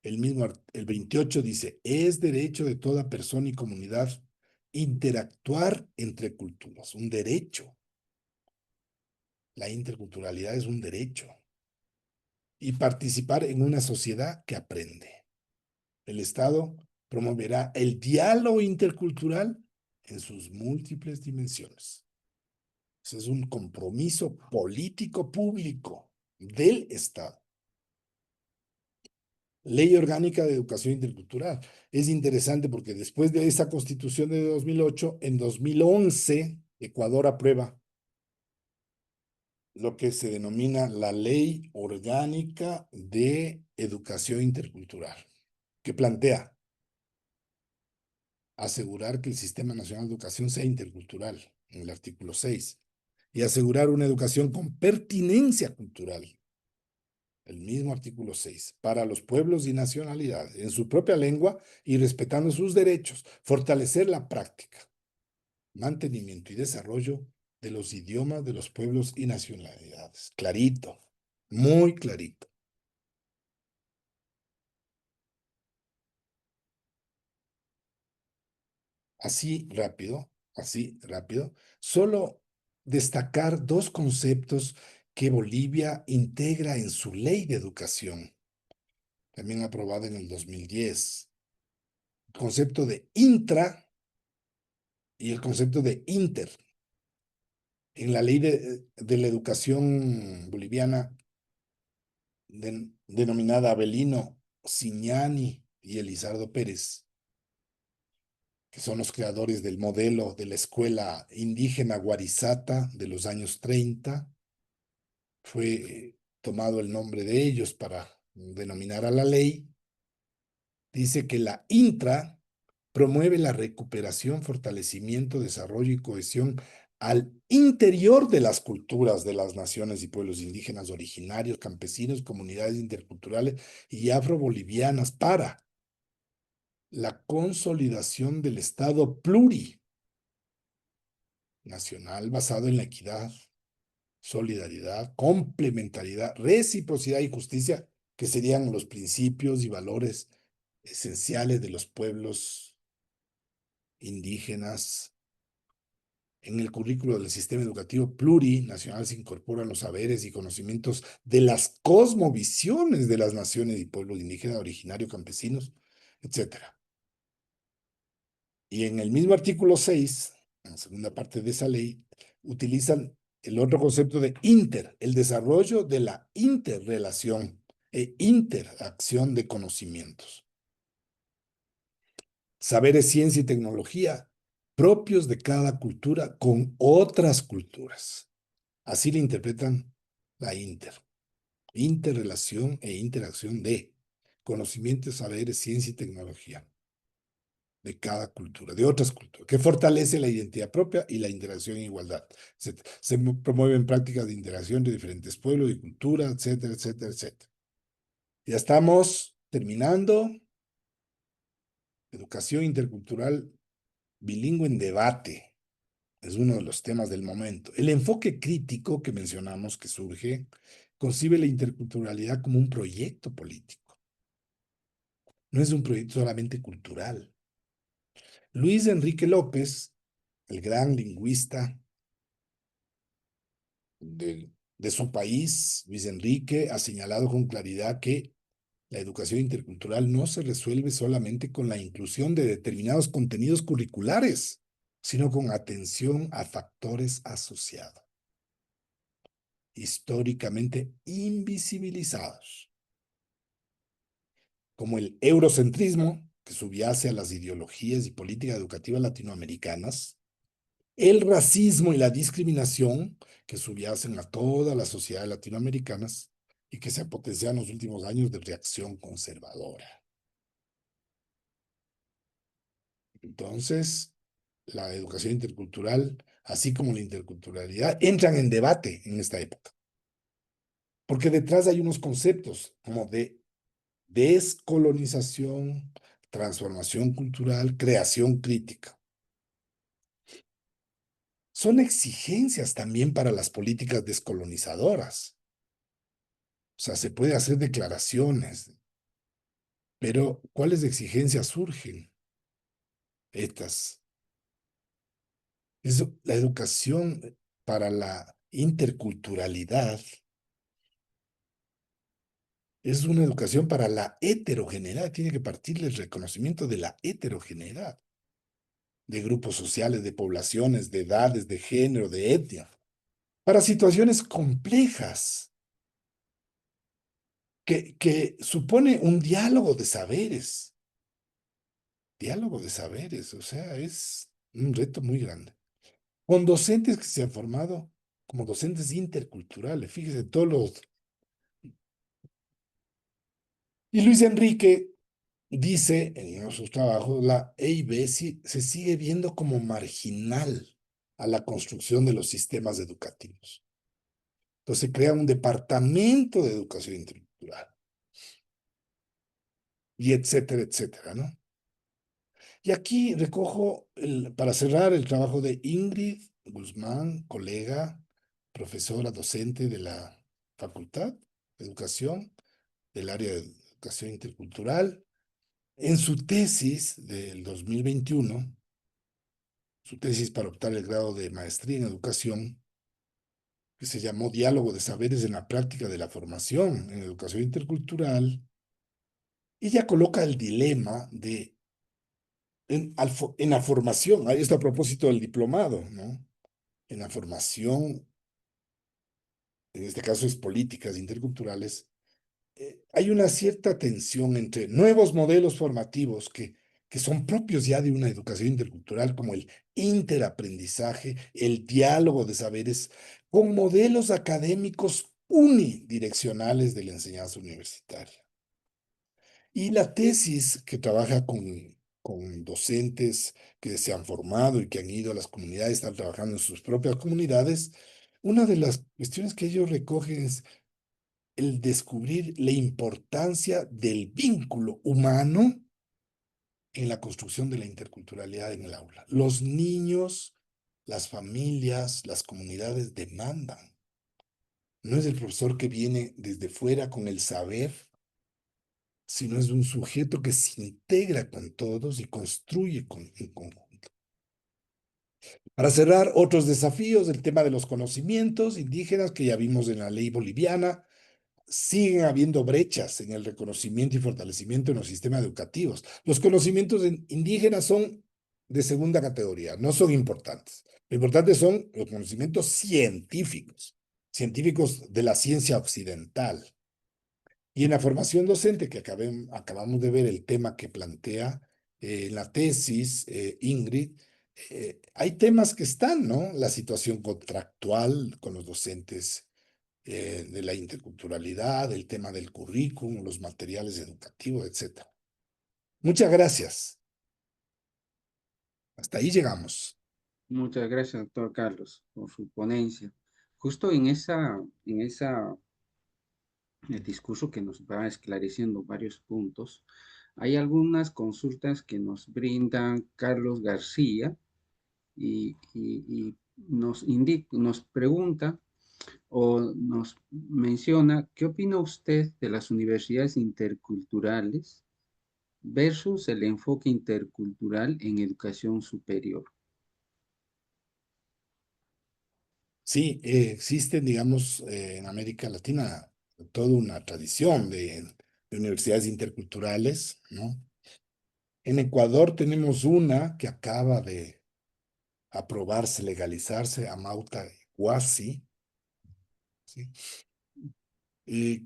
El 28 dice, es derecho de toda persona y comunidad interactuar entre culturas, un derecho. La interculturalidad es un derecho. Y participar en una sociedad que aprende. El Estado promoverá el diálogo intercultural en sus múltiples dimensiones. Ese es un compromiso político público del Estado. Ley Orgánica de Educación Intercultural. Es interesante porque después de esa constitución de 2008, en 2011, Ecuador aprueba lo que se denomina la Ley Orgánica de Educación Intercultural, que plantea asegurar que el Sistema Nacional de Educación sea intercultural, en el artículo 6, y asegurar una educación con pertinencia cultural, el mismo artículo 6, para los pueblos y nacionalidades, en su propia lengua y respetando sus derechos, fortalecer la práctica, mantenimiento y desarrollo de los idiomas de los pueblos y nacionalidades. Clarito, muy clarito. Así rápido, solo destacar dos conceptos que Bolivia integra en su ley de educación, también aprobada en el 2010. El concepto de intra y el concepto de inter. En la ley de la educación boliviana, denominada Abelino Siñani y Elizardo Pérez, que son los creadores del modelo de la escuela indígena Guarizata de los años 30, fue tomado el nombre de ellos para denominar a la ley, dice que la intra promueve la recuperación, fortalecimiento, desarrollo y cohesión al interior de las culturas de las naciones y pueblos indígenas originarios, campesinos, comunidades interculturales y afrobolivianas para la consolidación del Estado plurinacional basado en la equidad, solidaridad, complementariedad, reciprocidad y justicia, que serían los principios y valores esenciales de los pueblos indígenas. En el currículo del sistema educativo plurinacional se incorporan los saberes y conocimientos de las cosmovisiones de las naciones y pueblos indígenas, originarios, campesinos, etcétera. Y en el mismo artículo 6, en la segunda parte de esa ley, utilizan el otro concepto de el desarrollo de la interrelación e interacción de conocimientos. Saberes, ciencia y tecnología propios de cada cultura con otras culturas. Así le interpretan la interrelación e interacción de conocimientos, saberes, ciencia y tecnología de cada cultura, de otras culturas, que fortalece la identidad propia y la interacción en igualdad. Se promueven prácticas de interacción de diferentes pueblos y culturas, etcétera, etcétera, etcétera. Ya estamos terminando. Educación intercultural bilingüe en debate es uno de los temas del momento. El enfoque crítico que mencionamos que surge concibe la interculturalidad como un proyecto político. No es un proyecto solamente cultural. Luis Enrique López, el gran lingüista de su país, Luis Enrique, ha señalado con claridad que la educación intercultural no se resuelve solamente con la inclusión de determinados contenidos curriculares, sino con atención a factores asociados, históricamente invisibilizados, como el eurocentrismo, que subyace a las ideologías y políticas educativas latinoamericanas, el racismo y la discriminación, que subyacen a todas las sociedades latinoamericanas y que se ha potenciado en los últimos años de reacción conservadora. Entonces, la educación intercultural, así como la interculturalidad, entran en debate en esta época. Porque detrás hay unos conceptos como de descolonización, transformación cultural, creación crítica. Son exigencias también para las políticas descolonizadoras. O sea, se puede hacer declaraciones, pero ¿cuáles exigencias surgen? Estas. La educación para la interculturalidad es una educación para la heterogeneidad, tiene que partir del reconocimiento de la heterogeneidad, de grupos sociales, de poblaciones, de edades, de género, de etnia, para situaciones complejas, que supone un diálogo de saberes, o sea, es un reto muy grande. Con docentes que se han formado como docentes interculturales, fíjese, todos los... Y Luis Enrique dice en uno de sus trabajos, la EIB se sigue viendo como marginal a la construcción de los sistemas educativos. Entonces se crea un departamento de educación intercultural y etcétera, etcétera, ¿no? Y aquí recojo, para cerrar, el trabajo de Ingrid Guzmán, colega, profesora docente de la Facultad de Educación, del área de Educación Intercultural, en su tesis del 2021, su tesis para optar el grado de maestría en educación, que se llamó Diálogo de Saberes en la Práctica de la Formación en Educación Intercultural, ella coloca el dilema de, en la formación, ahí está a propósito del diplomado, ¿no? En la formación, en este caso es políticas interculturales, hay una cierta tensión entre nuevos modelos formativos que son propios ya de una educación intercultural, como el interaprendizaje, el diálogo de saberes, con modelos académicos unidireccionales de la enseñanza universitaria. Y la tesis que trabaja con docentes que se han formado y que han ido a las comunidades, están trabajando en sus propias comunidades, una de las cuestiones que ellos recogen es el descubrir la importancia del vínculo humano en la construcción de la interculturalidad en el aula. Los niños, las familias, las comunidades demandan. No es el profesor que viene desde fuera con el saber, sino es un sujeto que se integra con todos y construye en conjunto. Para cerrar, otros desafíos, el tema de los conocimientos indígenas que ya vimos en la ley boliviana. Siguen habiendo brechas en el reconocimiento y fortalecimiento en los sistemas educativos. Los conocimientos indígenas son de segunda categoría, no son importantes. Lo importante son los conocimientos científicos, científicos de la ciencia occidental. Y en la formación docente, que acabamos de ver el tema que plantea en la tesis, Ingrid, hay temas que están, ¿no? La situación contractual con los docentes de la interculturalidad, el tema del currículum, los materiales educativos, etcétera. Muchas gracias. Hasta ahí llegamos. Muchas gracias, doctor Carlos, por su ponencia. Justo en esa el discurso que nos va esclareciendo varios puntos, hay algunas consultas que nos brinda Carlos García y nos pregunta o nos menciona, ¿qué opina usted de las universidades interculturales versus el enfoque intercultural en educación superior? Sí, existen, digamos, en América Latina toda una tradición de universidades interculturales, ¿no? En Ecuador tenemos una que acaba de aprobarse, legalizarse, Amauta Huasi, ¿sí?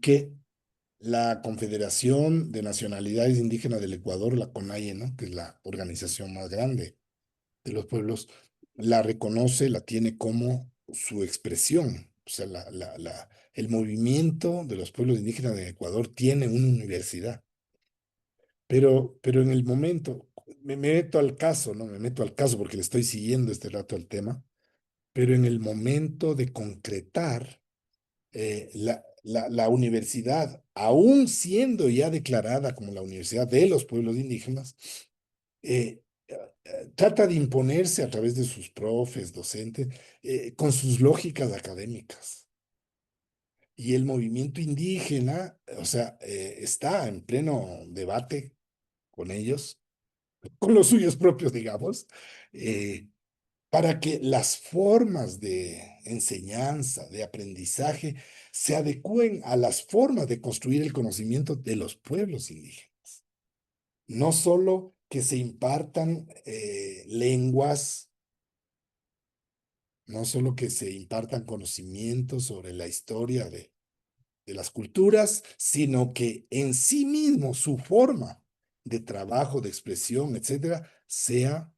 Que la Confederación de Nacionalidades Indígenas del Ecuador, la CONAIE, ¿no? Que es la organización más grande de los pueblos, la reconoce, la tiene como su expresión. O sea, el movimiento de los pueblos indígenas de Ecuador tiene una universidad. Pero en el momento, me meto al caso, ¿no? Me meto al caso porque le estoy siguiendo este rato al tema, pero en el momento de concretar la universidad, aún siendo ya declarada como la Universidad de los Pueblos Indígenas, eh, trata de imponerse a través de sus profes, docentes, con sus lógicas académicas. Y el movimiento indígena, o sea, está en pleno debate con ellos, con los suyos propios, digamos, para que las formas de enseñanza, de aprendizaje, se adecúen a las formas de construir el conocimiento de los pueblos indígenas. No solo que se impartan lenguas, no solo que se impartan conocimientos sobre la historia de las culturas, sino que en sí mismo su forma de trabajo, de expresión, etcétera, sea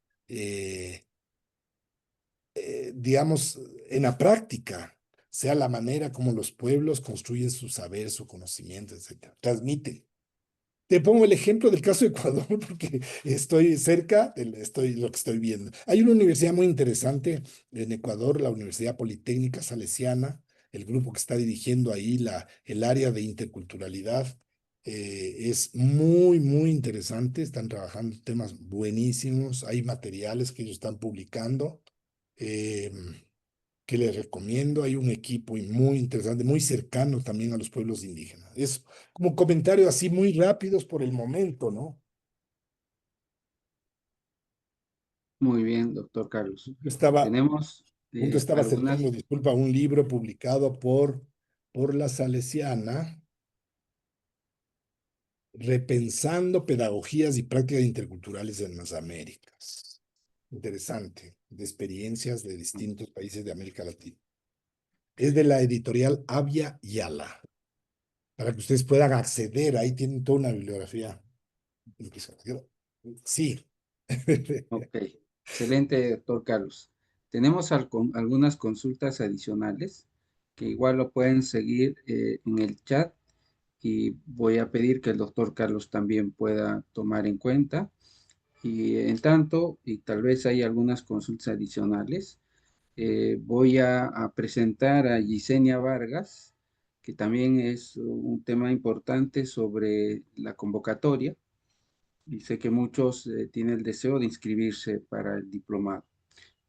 digamos, en la práctica, sea la manera como los pueblos construyen su saber, su conocimiento, etcétera, transmiten. Te pongo el ejemplo del caso de Ecuador porque estoy cerca, lo que estoy viendo. Hay una universidad muy interesante en Ecuador, la Universidad Politécnica Salesiana, el grupo que está dirigiendo ahí el área de interculturalidad. Es muy, muy interesante, están trabajando temas buenísimos, hay materiales que ellos están publicando eh, que les recomiendo. Hay un equipo muy interesante, muy cercano también a los pueblos indígenas. Es como comentario así muy rápidos por el momento, ¿no? Muy bien, doctor Carlos. Estaba, Tenemos punto estaba acercando, algunas, disculpa, un libro publicado por la Salesiana, Repensando pedagogías y prácticas interculturales en las Américas. Interesante, de experiencias de distintos países de América Latina. Es de la editorial Avia Yala, para que ustedes puedan acceder. Ahí tienen toda una bibliografía. Sí. ok, excelente, doctor Carlos. Tenemos algunas consultas adicionales. que igual lo pueden seguir en el chat y voy a pedir que el doctor Carlos también pueda tomar en cuenta. Y en tanto, y tal vez hay algunas consultas adicionales, voy a presentar a Yesenia Vargas, que también es un tema importante sobre la convocatoria, y sé que muchos tienen el deseo de inscribirse para el diplomado.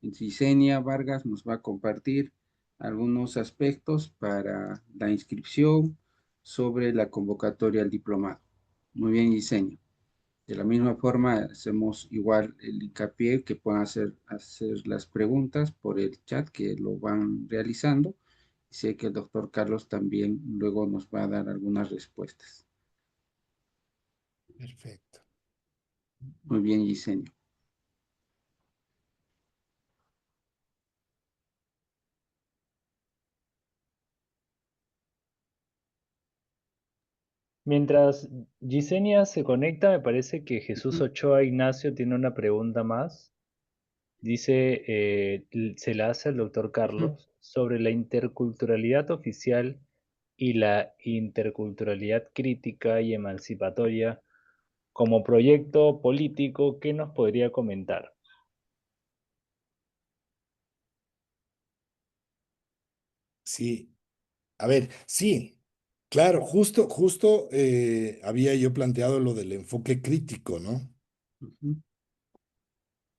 Yesenia Vargas nos va a compartir algunos aspectos para la inscripción sobre la convocatoria al diplomado. Muy bien, Yesenia. De la misma forma, hacemos igual el hincapié que puedan hacer las preguntas por el chat que lo van realizando. Sé que el doctor Carlos también luego nos va a dar algunas respuestas. Perfecto. Muy bien, Yesenia. Mientras Gisenia se conecta, me parece que Jesús Ochoa Ignacio tiene una pregunta más. Dice, se la hace al doctor Carlos sobre la interculturalidad oficial y la interculturalidad crítica y emancipatoria como proyecto político. ¿Qué nos podría comentar? Sí, a ver, sí, claro, justo había yo planteado lo del enfoque crítico, ¿no? Ujú,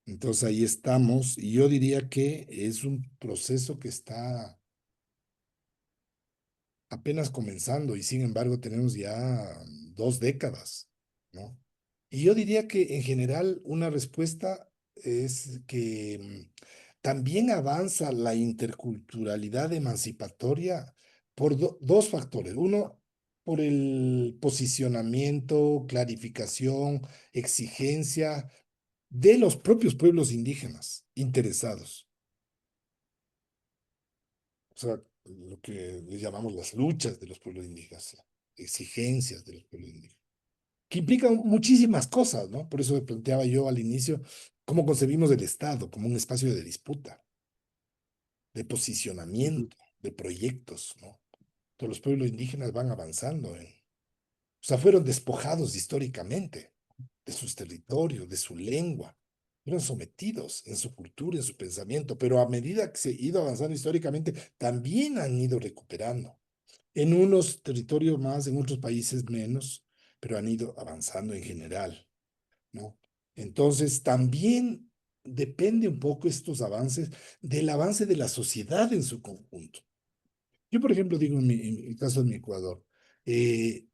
Entonces ahí estamos, y yo diría que es un proceso que está apenas comenzando y sin embargo tenemos ya 2 décadas, ¿no? Y yo diría que en general una respuesta es que también avanza la interculturalidad emancipatoria por 2 factores. Uno, por el posicionamiento, clarificación, exigencia de los propios pueblos indígenas interesados. O sea, lo que le llamamos las luchas de los pueblos indígenas, exigencias de los pueblos indígenas, que implican muchísimas cosas, ¿no? Por eso me planteaba yo al inicio cómo concebimos el Estado como un espacio de disputa, de ujú, posicionamiento, de proyectos, ¿no? Todos los pueblos indígenas van avanzando, o sea, fueron despojados históricamente de sus territorios, de su lengua, fueron sometidos en su cultura, en su pensamiento, pero a medida que se ha ido avanzando históricamente, también han ido recuperando. En unos territorios más, en otros países menos, pero han ido avanzando en general, ¿no? Entonces, también depende un poco estos avances del avance de la sociedad en su conjunto. Yo, por ejemplo, digo en el caso de mi Ecuador, eh,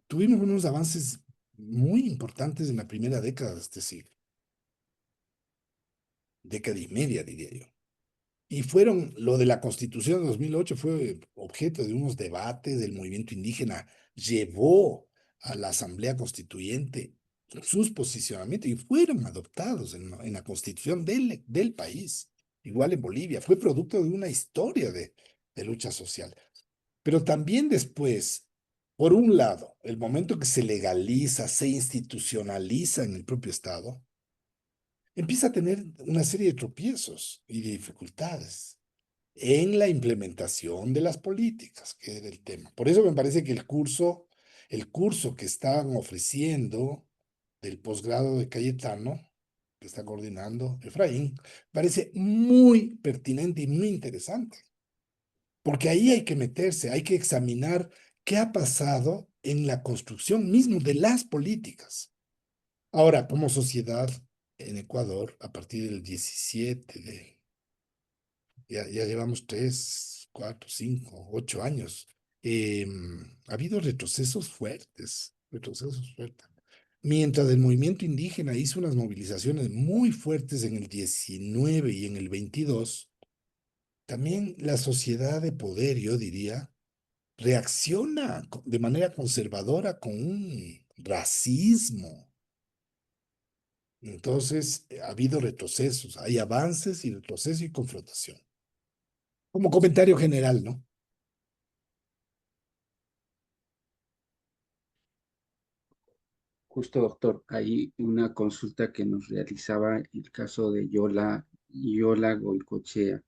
tuvimos unos avances muy importantes en la primera década de este siglo, década y media, diría yo. Y fueron, lo de la Constitución de 2008 fue objeto de unos debates, del movimiento indígena llevó a la Asamblea Constituyente sus posicionamientos y fueron adoptados en la Constitución del país. Igual en Bolivia, fue producto de una historia de lucha social. Pero también después, por un lado, el momento que se legaliza, se institucionaliza en el propio Estado, empieza a tener una serie de tropiezos y de dificultades en la implementación de las políticas, que era el tema. Por eso me parece que el curso que están ofreciendo del posgrado de Cayetano, que está coordinando Efraín, parece muy pertinente y muy interesante, porque ahí hay que meterse, hay que examinar qué ha pasado en la construcción mismo de las políticas. Ahora, como sociedad en Ecuador, a partir del 17 ya llevamos 3, 4, 5, 8 años. Ha habido retrocesos fuertes. Mientras el movimiento indígena hizo unas movilizaciones muy fuertes en el 19 y en el 22, también la sociedad de poder, yo diría, reacciona de manera conservadora con un racismo. Entonces, ha habido retrocesos, hay avances y retroceso y confrontación. Como comentario general, ¿no? justo, doctor, hay una consulta que nos realizaba el caso de Yola Goicochea.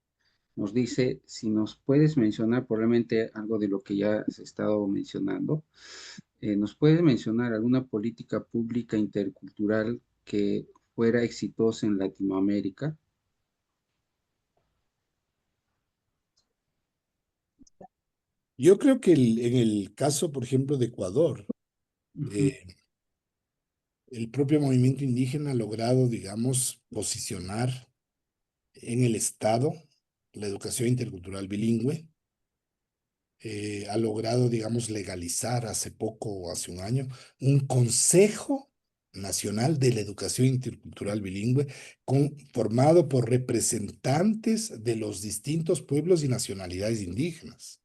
nos dice si nos puedes mencionar probablemente algo de lo que ya has estado mencionando. ¿Nos puedes mencionar alguna política pública intercultural que fuera exitosa en Latinoamérica? Yo creo que en el caso, por ejemplo, de Ecuador, Ujú. eh, el propio movimiento indígena ha logrado, digamos, posicionar en el Estado la educación intercultural bilingüe, ha logrado, digamos, legalizar hace poco o hace un año un Consejo Nacional de la Educación Intercultural Bilingüe formado por representantes de los distintos pueblos y nacionalidades indígenas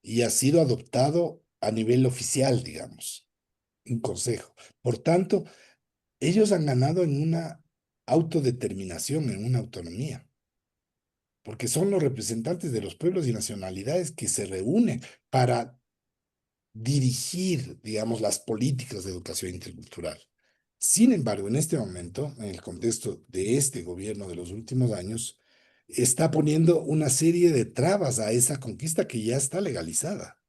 y ha sido adoptado a nivel oficial, digamos, un consejo. Por tanto, ellos han ganado en una autodeterminación, en una autonomía, porque son los representantes de los pueblos y nacionalidades que se reúnen para dirigir, digamos, las políticas de educación intercultural. Sin embargo, en este momento, en el contexto de este gobierno de los últimos años, está poniendo una serie de trabas a esa conquista que ya está legalizada.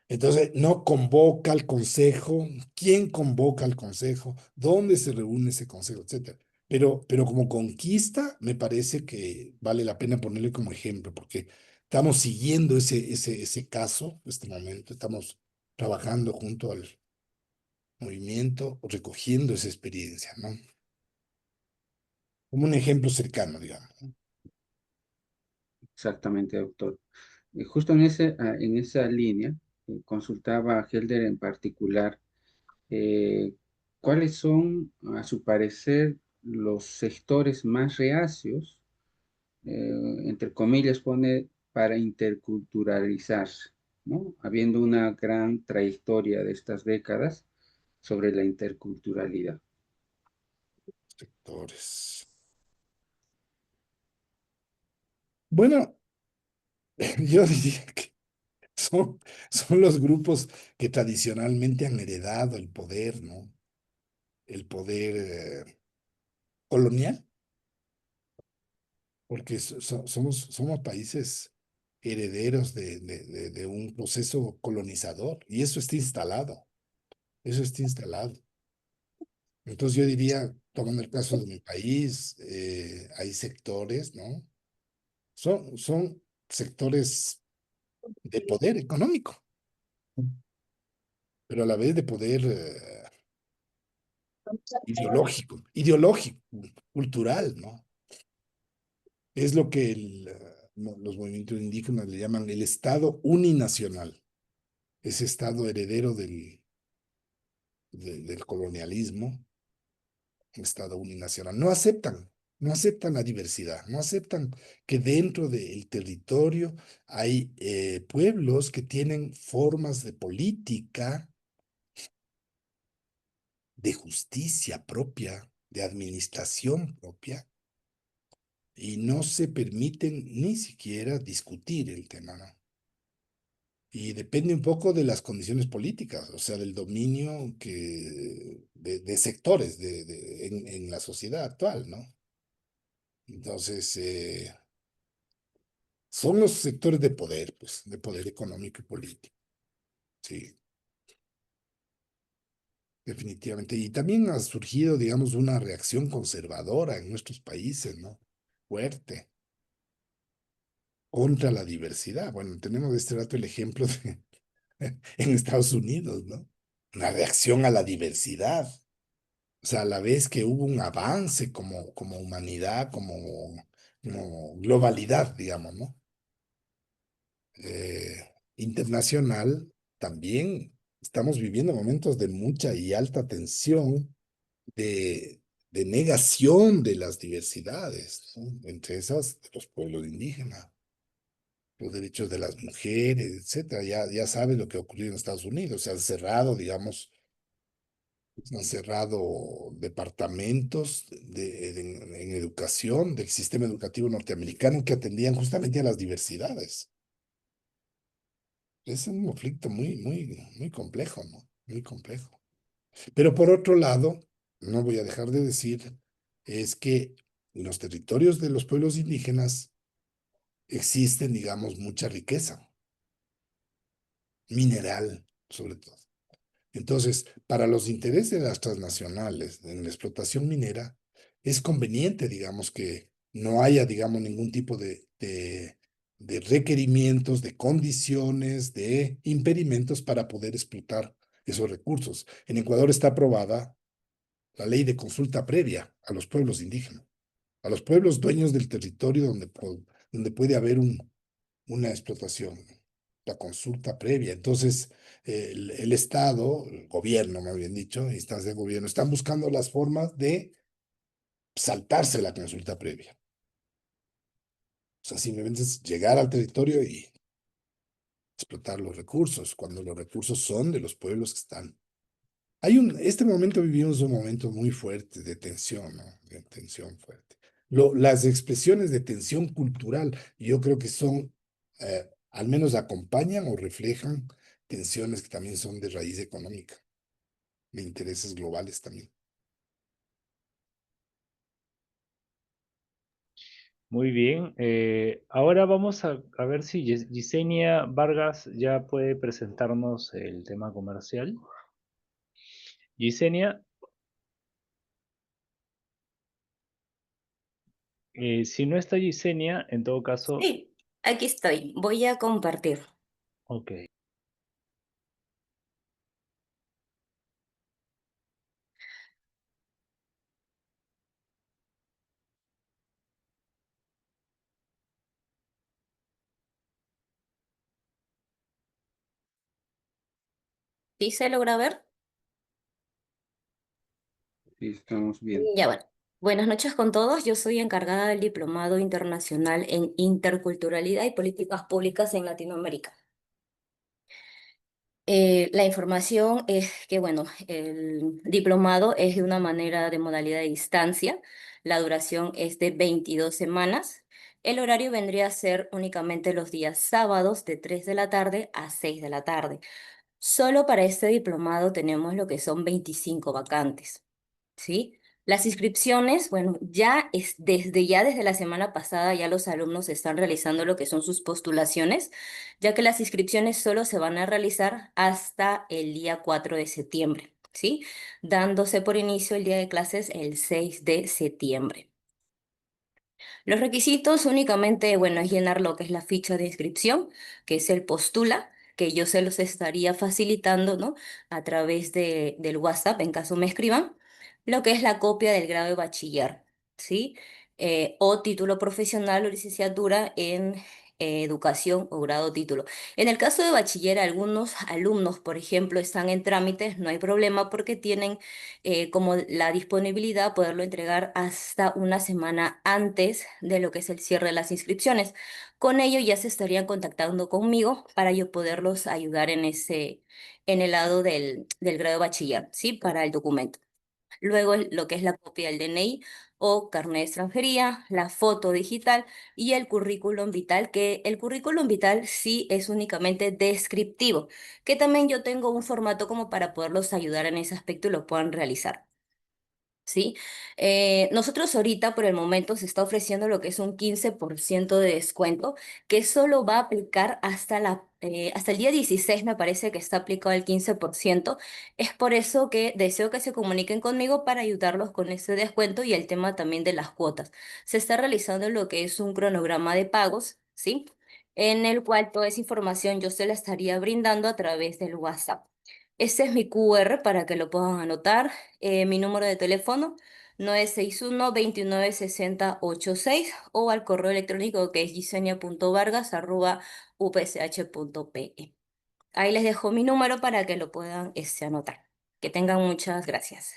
Entonces, no convoca al consejo, quién convoca al consejo, dónde se reúne ese consejo, etcétera. Pero como conquista, me parece que vale la pena ponerle como ejemplo, porque estamos siguiendo ese caso, este momento, estamos trabajando junto al movimiento, recogiendo esa experiencia, ¿no? Como un ejemplo cercano, digamos. Exactamente, doctor. Justo en esa línea, consultaba a Helder en particular, eh, ¿cuáles son, a su parecer, los sectores más reacios, entre comillas, pone, para interculturalizarse, ¿no? Habiendo una gran trayectoria de estas décadas sobre la interculturalidad. Sectores. Bueno, yo diría que son los grupos que tradicionalmente han heredado el poder, ¿no? El poder colonial, porque somos países herederos de un proceso colonizador y eso está instalado, eso está instalado. Entonces yo diría, tomando el caso de mi país, hay sectores, ¿no? Son sectores de poder económico, pero a la vez de poder ideológico, cultural, ¿no? Es lo que los movimientos indígenas le llaman el Estado uninacional, ese Estado heredero del colonialismo, un Estado uninacional. No aceptan la diversidad, no aceptan que dentro del territorio hay pueblos que tienen formas de política, de justicia propia, de administración propia, y no se permiten ni siquiera discutir el tema, ¿no? Y depende un poco de las condiciones políticas, o sea, del dominio de sectores en la sociedad actual, ¿no? Entonces, son los sectores de poder, pues, de poder económico y político, sí, definitivamente. Y también ha surgido, digamos, una reacción conservadora en nuestros países, ¿no? Fuerte, contra la diversidad. Bueno, tenemos de este rato el ejemplo en Estados Unidos, ¿no? Una reacción a la diversidad. O sea, a la vez que hubo un avance como humanidad, como globalidad, digamos, ¿no? Internacional, también estamos viviendo momentos de mucha y alta tensión, de negación de las diversidades, ¿no? Entre esas, de los pueblos indígenas, los derechos de las mujeres, etcétera. Ya sabes lo que ha ocurrido en Estados Unidos. Se han cerrado, digamos, han cerrado departamentos en educación del sistema educativo norteamericano que atendían justamente a las diversidades. Es un conflicto muy complejo, ¿no? Muy complejo. Pero por otro lado, no voy a dejar de decir, es que los territorios de los pueblos indígenas existen, digamos, mucha riqueza mineral, sobre todo. Entonces, para los intereses de las transnacionales en la explotación minera, es conveniente, digamos, que no haya, digamos, ningún tipo de requerimientos, de condiciones, de impedimentos para poder explotar esos recursos. En Ecuador está aprobada la ley de consulta previa a los pueblos indígenas, a los pueblos dueños del territorio donde puede haber una explotación, la consulta previa. Entonces, el Estado, el gobierno, más bien dicho, instancias de gobierno, están buscando las formas de saltarse la consulta previa. O sea, simplemente es llegar al territorio y explotar los recursos, cuando los recursos son de los pueblos que están. Este momento vivimos un momento muy fuerte de tensión, ¿no? De tensión fuerte. Las expresiones de tensión cultural, yo creo que son, al menos acompañan o reflejan tensiones que también son de raíz económica, de intereses globales también. Muy bien. Ahora vamos a ver si Yesenia Vargas ya puede presentarnos el tema comercial. Yesenia, si no está Yesenia, en todo caso, Sí, aquí estoy. Voy a compartir. ok. ¿Sí se logra ver? Sí, estamos bien. Ya bueno. Buenas noches con todos. Yo soy encargada del Diplomado Internacional en Interculturalidad y Políticas Públicas en Latinoamérica. La información es que, bueno, el diplomado es de una manera de modalidad de distancia. La duración es de 22 semanas. El horario vendría a ser únicamente los días sábados de 3 de la tarde a 6 de la tarde. Solo para este diplomado tenemos lo que son 25 vacantes, ¿sí? Las inscripciones, bueno, desde la semana pasada ya los alumnos están realizando lo que son sus postulaciones, ya que las inscripciones solo se van a realizar hasta el día 4 de septiembre, ¿sí? Dándose por inicio el día de clases el 6 de septiembre. Los requisitos únicamente, bueno, es llenar lo que es la ficha de inscripción, que es el postula, que yo se los estaría facilitando, ¿no? A través del WhatsApp, en caso me escriban, lo que es la copia del grado de bachiller, ¿sí? O título profesional o licenciatura en educación o grado título. En el caso de bachiller, algunos alumnos, por ejemplo, están en trámites, no hay problema porque tienen como la disponibilidad poderlo entregar hasta una semana antes de lo que es el cierre de las inscripciones. Con ello ya se estarían contactando conmigo para yo poderlos ayudar en el lado del grado de bachiller, ¿sí? Para el documento. Luego lo que es la copia del DNI o carnet de extranjería, la foto digital y el currículum vital, que el currículum vital sí es únicamente descriptivo, que también yo tengo un formato como para poderlos ayudar en ese aspecto y lo puedan realizar. ¿Sí? Nosotros ahorita por el momento se está ofreciendo lo que es un 15% de descuento que solo va a aplicar hasta el día 16 me parece que está aplicado el 15%. Es por eso que deseo que se comuniquen conmigo para ayudarlos con ese descuento y el tema también de las cuotas. Se está realizando lo que es un cronograma de pagos, ¿sí? En el cual toda esa información yo se la estaría brindando a través del WhatsApp. Este es mi QR para que lo puedan anotar. Mi número de teléfono 961-2960-86 o al correo electrónico que es gisenia.vargas@upsh.pe. Ahí les dejo mi número para que lo puedan anotar. Que tengan muchas gracias.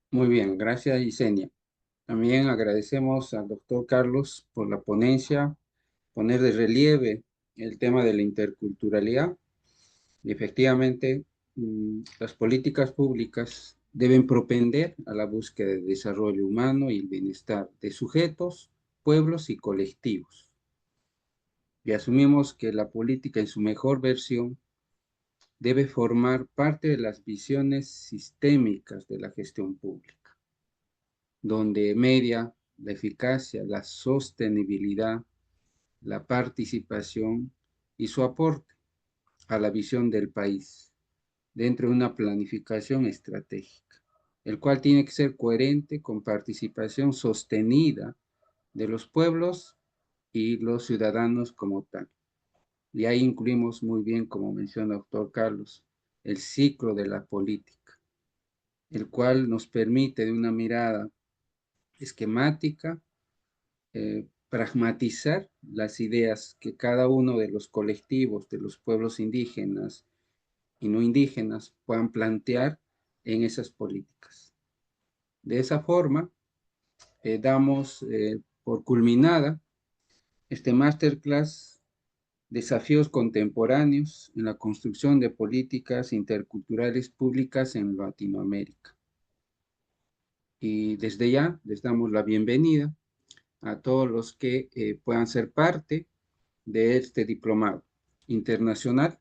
Muy bien, gracias, Yesenia. También agradecemos al doctor Carlos por la ponencia, poner de relieve el tema de la interculturalidad. Y efectivamente, las políticas públicas deben propender a la búsqueda de desarrollo humano y el bienestar de sujetos, pueblos y colectivos. Y asumimos que la política en su mejor versión debe formar parte de las visiones sistémicas de la gestión pública, donde media la eficacia, la sostenibilidad, la participación y su aporte a la visión del país dentro de una planificación estratégica, el cual tiene que ser coherente con participación sostenida de los pueblos y los ciudadanos como tal. Y ahí incluimos muy bien, como menciona el doctor Carlos, el ciclo de la política, el cual nos permite de una mirada esquemática pragmatizar las ideas que cada uno de los colectivos, de los pueblos indígenas y no indígenas puedan plantear en esas políticas. De esa forma, damos por culminada este masterclass Desafíos contemporáneos en la construcción de políticas interculturales públicas en Latinoamérica. Y desde ya les damos la bienvenida a todos los que puedan ser parte de este diplomado internacional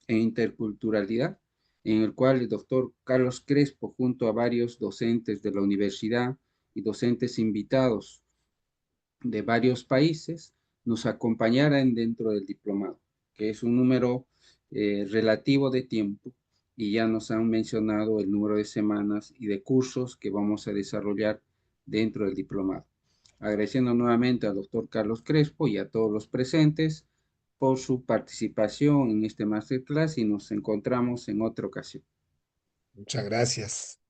en interculturalidad, en el cual el doctor Carlos Crespo, junto a varios docentes de la universidad y docentes invitados de varios países, nos acompañaran dentro del diplomado, que es un número relativo de tiempo, y ya nos han mencionado el número de semanas y de cursos que vamos a desarrollar dentro del diplomado. Agradeciendo nuevamente al doctor Carlos Crespo y a todos los presentes por su participación en este masterclass, y nos encontramos en otra ocasión. Muchas gracias.